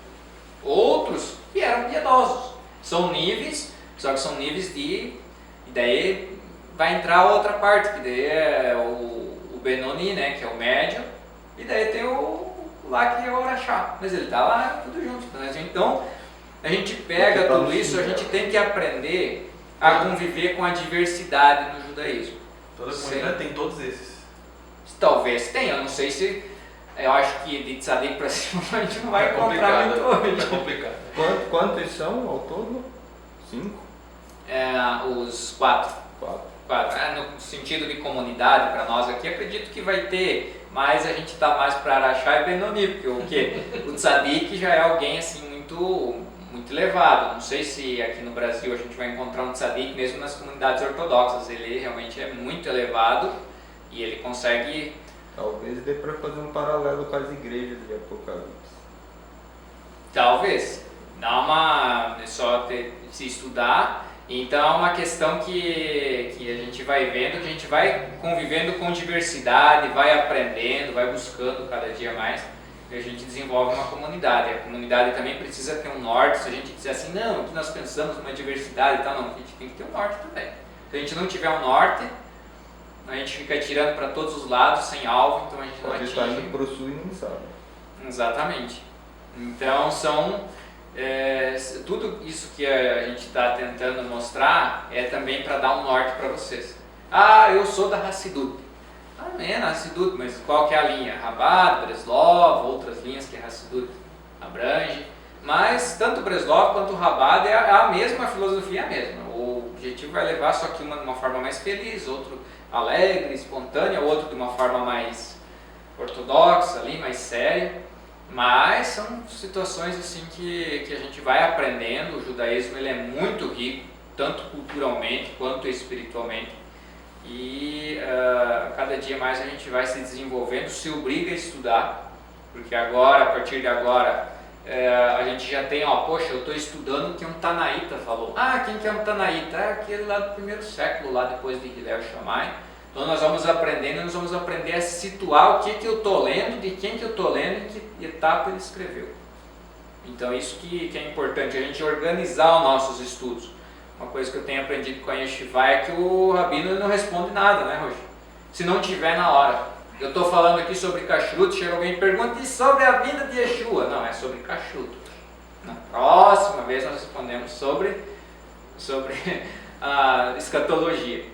outros que eram piedosos. São níveis, só que são níveis e daí vai entrar a outra parte, que daí é o Benoni, né, que é o médio, e daí tem lá que é o Orachá, mas ele está lá tudo junto. Então a gente pega tudo isso, a gente tem que aprender a conviver com a diversidade no judaísmo. Toda comunidade tem todos esses? Talvez tenha, eu não sei se... Eu acho que de Tzadik para cima a gente não vai encontrar muito hoje. É complicado. Quantos são ao todo? 5? Os 4. 4. No sentido de comunidade, para nós aqui, acredito que vai ter mas a gente está mais para Araxá e Benoni, porque o quê? O tzadik já é alguém assim muito elevado. Não sei se aqui no Brasil a gente vai encontrar um tzadik mesmo nas comunidades ortodoxas. Ele realmente é muito elevado e ele consegue... Talvez dê para fazer um paralelo com as igrejas de Apocalipse. Talvez. É só se estudar. Então é uma questão que a gente vai vendo, que a gente vai convivendo com diversidade, vai aprendendo, vai buscando cada dia mais, e a gente desenvolve uma comunidade. A comunidade também precisa ter um norte. Se a gente disser assim, não, aqui nós pensamos numa diversidade e tal, não, a gente tem que ter um norte também. Se a gente não tiver um norte, a gente fica atirando para todos os lados sem alvo, então a gente não atinge. Está indo pro sul e nem sabe. Exatamente. Então tudo isso que a gente está tentando mostrar é também para dar um norte para vocês. Ah, eu sou da Hassidut. Amém, Hassidut, mas qual que é a linha? Rabat, Breslov, outras linhas que a Hassidut abrange. Mas tanto Breslov quanto Rabat é a mesma filosofia, a mesma. O objetivo é levar só que uma de uma forma mais feliz, outro alegre, espontânea, outro de uma forma mais ortodoxa, ali, mais séria. Mas são situações assim que a gente vai aprendendo. O judaísmo ele é muito rico, tanto culturalmente quanto espiritualmente. E cada dia mais a gente vai se desenvolvendo, se obriga a estudar, porque agora, a partir de agora, a gente já tem, poxa, eu estou estudando o que um Tanaíta falou. Ah, quem que é um Tanaíta? É aquele lá do primeiro século, lá depois de Hillel Shammai. Então nós vamos aprendendo, nós vamos aprender a situar o que eu estou lendo, de quem que eu estou lendo e que etapa ele escreveu. Então isso que é importante, a gente organizar os nossos estudos. Uma coisa que eu tenho aprendido com a Yeshiva é que o rabino não responde nada, né, Roger? Se não tiver na hora. Eu estou falando aqui sobre Kashrut, chega alguém e pergunta, e sobre a vinda de Yeshua? Não, é sobre Kashrut. Na próxima vez nós respondemos sobre a escatologia.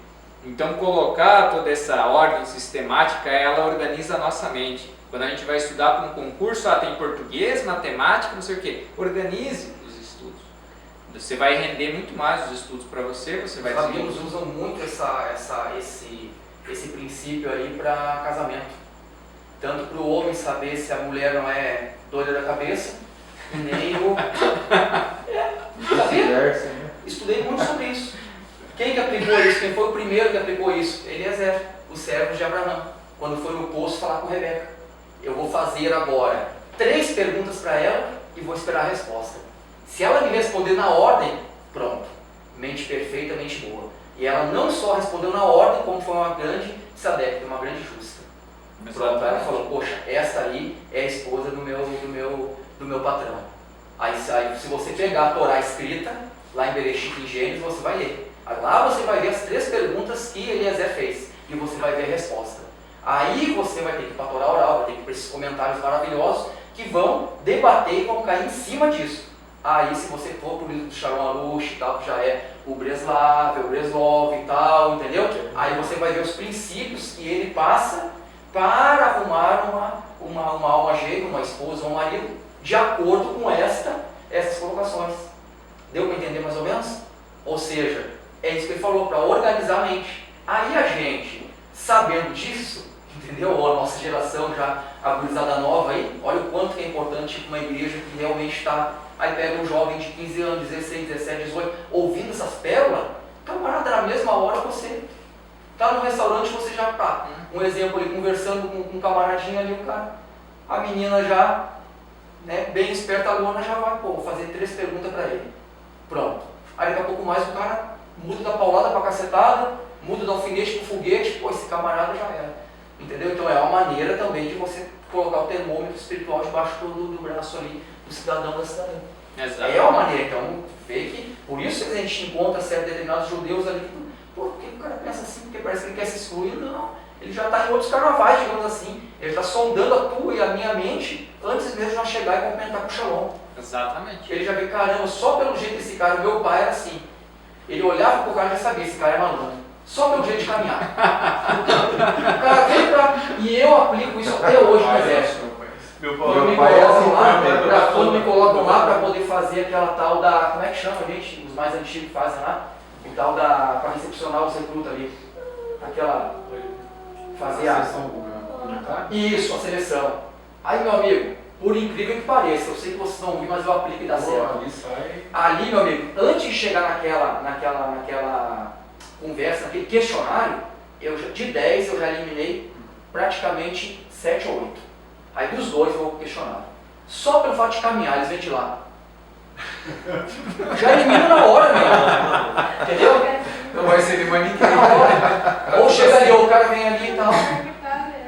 Então colocar toda essa ordem sistemática, ela organiza a nossa mente. Quando a gente vai estudar para um concurso, tem português, matemática, não sei o que, organize os estudos. Você vai render muito mais os estudos para você, vai... Os rabinos usam muito esse princípio aí para casamento. Tanto para o homem saber se a mulher não é doida da cabeça, nem o... Vice-versa, né? Estudei muito sobre isso. Quem que aplicou isso? Quem foi o primeiro que aplicou isso? Eliezer, o servo de Abraão, quando foi no poço falar com Rebeca. Eu vou fazer agora 3 perguntas para ela e vou esperar a resposta. Se ela me responder na ordem, pronto. Mente perfeita, mente boa. E ela não só respondeu na ordem, como foi uma grande tzadek, uma grande justa. Pronto, ela falou, poxa, essa aí é a esposa do meu patrão. Aí se você pegar a Torá escrita, lá em Bereshit, em Gênesis, você vai ler. Lá você vai ver as 3 perguntas que Eliezer fez e você vai ver a resposta. Aí você vai ter que ir para a Torá oral, vai ter que ir para esses comentários maravilhosos que vão debater e vão cair em cima disso. Aí se você for para o livro do Sharon Arush e tal, que já é o Breslav, o Breslov e tal, entendeu? Aí você vai ver os princípios que ele passa para arrumar uma alma gêmea, uma esposa ou um marido, de acordo com essas colocações. Deu para entender mais ou menos? Ou seja, é isso que ele falou, para organizar a mente. Aí a gente, sabendo disso, entendeu? Ou a nossa geração já, a gurizada nova aí, olha o quanto que é importante uma igreja que realmente está... Aí pega um jovem de 15 anos, 16, 17, 18, ouvindo essas pérolas, camarada, na mesma hora você está no restaurante, você já está. Um exemplo ali, conversando com um camaradinho ali, o cara, a menina já, né, bem esperta, a aluna já vai, fazer 3 perguntas para ele. Pronto. Aí daqui a pouco mais o cara muda da paulada para cacetada, muda do alfinete para foguete, esse camarada já era. Entendeu? Então é uma maneira também de você colocar o termômetro espiritual debaixo do braço ali do cidadão da cidade. Exatamente. É uma maneira, então, vê que, por isso que a gente encontra certos determinados judeus ali, por que o cara pensa assim? Porque parece que ele quer se excluir? Não, ele já está em outros carnavais, digamos assim, ele está sondando a tua e a minha mente antes mesmo de nós chegar e cumprimentar com o Shalom. Exatamente. Ele já vê, caramba, só pelo jeito desse cara, meu pai era assim, ele olhava pro cara e já sabia, esse cara é maluco. Só pelo jeito de caminhar. O cara veio pra... E eu aplico isso até hoje no exército. Quando me colocam lá para poder fazer aquela tal da... Como é que chama, gente? Os mais antigos fazem lá. O tal da... para recepcionar os recrutas ali. Aquela... Fazer a... Isso, a seleção. Aí, meu amigo, por incrível que pareça, eu sei que vocês não ouvem, mas eu aplico e dá certo. Ali sai. Ali, meu amigo, antes de chegar naquela conversa, naquele questionário, de 10 eu já eliminei praticamente 7 ou 8. Aí dos 2 eu vou pro questionário. Só pelo fato de caminhar, eles vêm de lá. Já elimino na hora, meu. Entendeu? Não vai ser mais ninguém. Na hora. Ou chega ali, ou o cara vem ali e tal.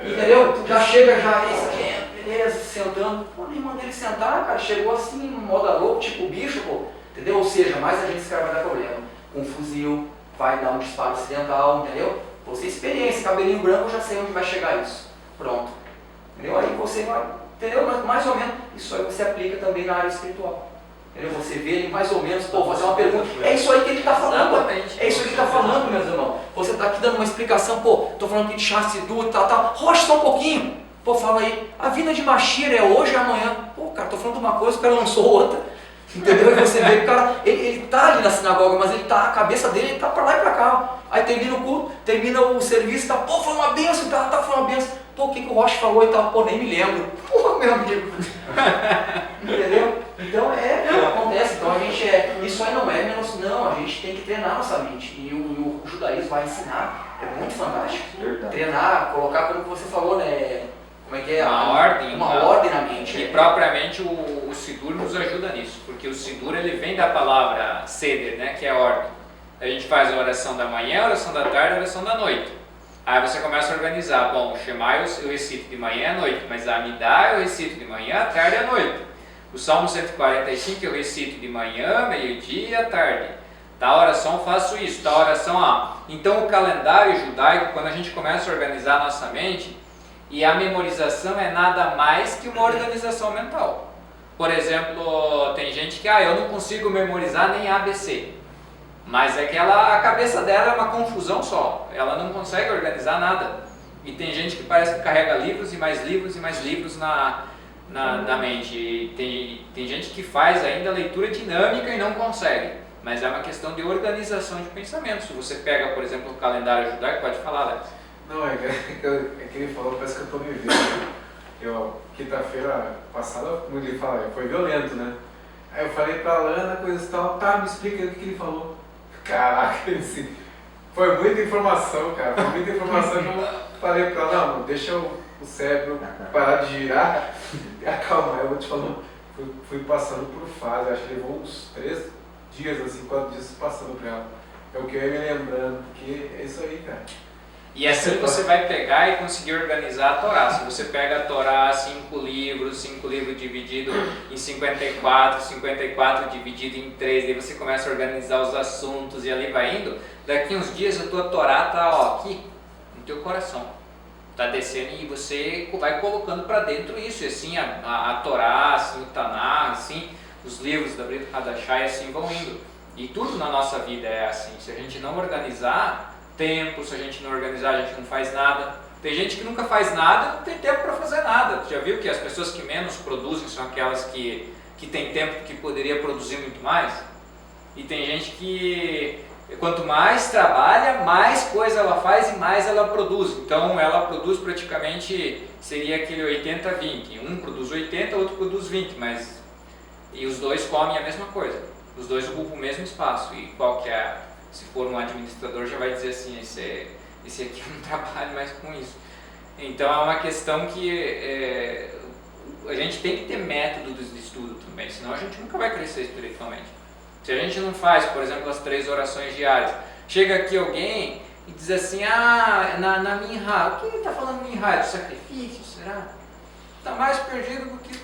Entendeu? Já chega, já isso aqui, beleza, sentando. Pô, nem mandei ele sentar, cara. Chegou assim, no modo louco, tipo bicho, pô. Entendeu? Ou seja, mais a gente esse cara vai dar problema. Com um fuzil, vai dar um disparo acidental, entendeu? Você experiência, cabelinho branco, eu já sei onde vai chegar isso. Pronto. Entendeu? Aí você vai, entendeu? Mas mais ou menos, isso aí você aplica também na área espiritual. Entendeu? Você vê ele mais ou menos, pô, fazer uma pergunta. É isso aí que ele está falando. Exatamente. É isso aí que ele está falando, meus irmãos. Você está aqui dando uma explicação, pô, estou falando aqui de Chassidu e tal. Rocha, só um pouquinho. Pô, fala aí, a vida de Machir é hoje ou é amanhã? Pô, cara, estou falando de uma coisa, o cara lançou outra. Entendeu? E você vê que o cara, ele tá ali na sinagoga, mas ele tá, a cabeça dele ele tá para lá e para cá. Aí termina o culto, termina o serviço, tá, pô, foi uma benção, tá, foi uma benção. Pô, o que o Rocha falou e tal? Pô, nem me lembro. Pô, meu amigo. Entendeu? Então acontece. Então a gente isso aí não é menos, não, a gente tem que treinar nossa mente. E o judaísmo vai ensinar, é muito fantástico. Treinar, colocar como você falou, né? Como é que é? Uma ordem na mente. E propriamente o Sidur nos ajuda nisso, porque o Sidur ele vem da palavra Seder, né, que é ordem. A gente faz a oração da manhã, a oração da tarde, a oração da noite. Aí você começa a organizar, bom, o Shema eu recito de manhã à noite, mas a Amidá eu recito de manhã, à tarde e à noite. O Salmo 145 eu recito de manhã, meio-dia e à tarde. Da oração eu faço isso, da oração Então o calendário judaico, quando a gente começa a organizar a nossa mente, e a memorização é nada mais que uma organização mental. Por exemplo, tem gente que eu não consigo memorizar nem ABC. Mas é que a cabeça dela é uma confusão só, ela não consegue organizar nada. E tem gente que parece que carrega livros e mais livros e mais livros na mente. E tem gente que faz ainda leitura dinâmica e não consegue. Mas é uma questão de organização de pensamento. Se você pega, por exemplo, o calendário judaico, pode falar, Alex. Não, é que ele falou, parece que eu estou me vendo. Quinta-feira passada, como ele fala, foi violento, né? Aí eu falei pra Lana, coisa e tal, tá, me explica aí o que ele falou. Caraca, assim, foi muita informação, cara, foi muita informação que eu falei pra ela, não, deixa o cérebro parar de girar e acalmar. Eu vou te falando, fui passando por fase, acho que levou uns 3 dias, assim, 4 dias passando pra ela. É o que eu ia me lembrando, porque é isso aí, cara. E assim você vai pegar e conseguir organizar a Torá. Se você pega a Torá, 5 livros dividido em 54 dividido em 3, daí você começa a organizar os assuntos e ali vai indo. Daqui uns dias a tua Torá tá aqui, no teu coração. Tá descendo e você vai colocando para dentro isso. E assim a Torá, assim o Taná, assim os livros da Brit Hadashah, assim vão indo. E tudo na nossa vida é assim. Se a gente não organizar tempo, se a gente não organizar, a gente não faz nada. Tem gente que nunca faz nada, não tem tempo para fazer nada. Já viu que as pessoas que menos produzem são aquelas que têm tempo que poderia produzir muito mais? E tem gente que quanto mais trabalha, mais coisa ela faz e mais ela produz. Então ela produz praticamente, seria aquele 80-20. Um produz 80, o outro produz 20, mas e os dois comem a mesma coisa. Os dois ocupam o mesmo espaço. E qual que é? Se for um administrador já vai dizer assim, esse aqui eu não trabalho mais com isso. Então é uma questão que a gente tem que ter métodos de estudo também, senão a gente nunca vai crescer espiritualmente. Se a gente não faz, por exemplo, as 3 orações diárias, chega aqui alguém e diz assim, na Minha, o que ele está falando Minha? De sacrifício, será? Está mais perdido do que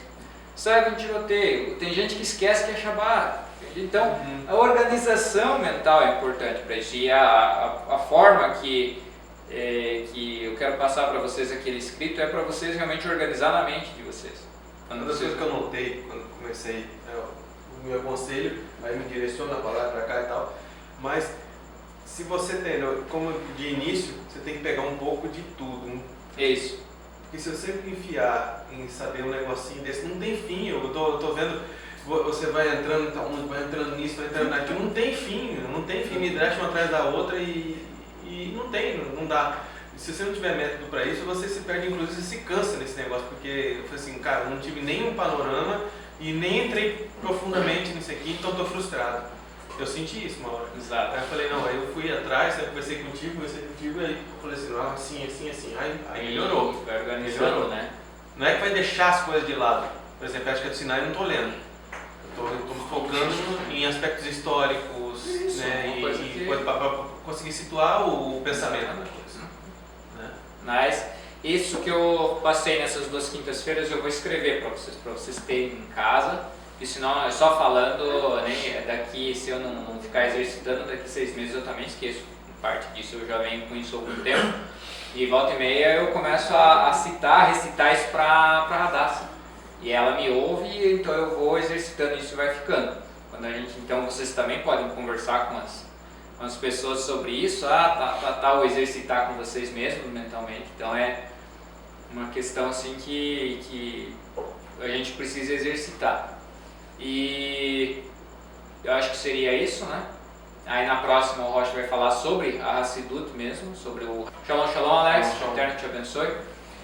sai um tiroteio. Tem gente que esquece que é Shabbat. Então, a organização mental é importante para isso. E a forma que eu quero passar para vocês aquele escrito é para vocês realmente organizar na mente de vocês. Uma das coisas que eu notei quando comecei, o meu conselho, aí me direciona a palavra para cá e tal, mas se você tem, como de início, você tem que pegar um pouco de tudo. É isso. Porque se você enfiar em saber um negocinho desse, não tem fim. Eu tô vendo... Você vai entrando, vai entrando nisso, vai entrando naquilo, não tem fim, Midrash uma atrás da outra e não dá. Se você não tiver método para isso, você se perde, inclusive se cansa nesse negócio, porque eu falei assim, cara, não tive nenhum panorama e nem entrei profundamente nisso aqui, então estou frustrado. Eu senti isso uma hora. Exato. Aí eu falei, não, aí eu fui atrás, aí conversei contigo, e aí eu falei assim, assim, aí melhorou. Vai organizando, né? Não é que vai deixar as coisas de lado. Por exemplo, a Ética do Sinai eu não estou lendo. Eu estou me focando em aspectos históricos, isso, né, e para conseguir situar o pensamento da coisa. Mas isso que eu passei nessas 2 quintas-feiras eu vou escrever para vocês terem em casa, porque senão é só falando, nem daqui, se eu não ficar exercitando, daqui 6 meses eu também esqueço parte disso, eu já venho com isso há algum tempo, e volta e meia eu começo a recitar isso para a Radassa, e ela me ouve, então eu vou exercitando isso e vai ficando. Então vocês também podem conversar com as pessoas sobre isso, ou exercitar com vocês mesmos mentalmente. Então é uma questão assim que a gente precisa exercitar. E eu acho que seria isso, né? Aí na próxima o Rocha vai falar sobre a Hassidut mesmo, sobre o Shalom, Shalom, Alex, que o Eterno te abençoe.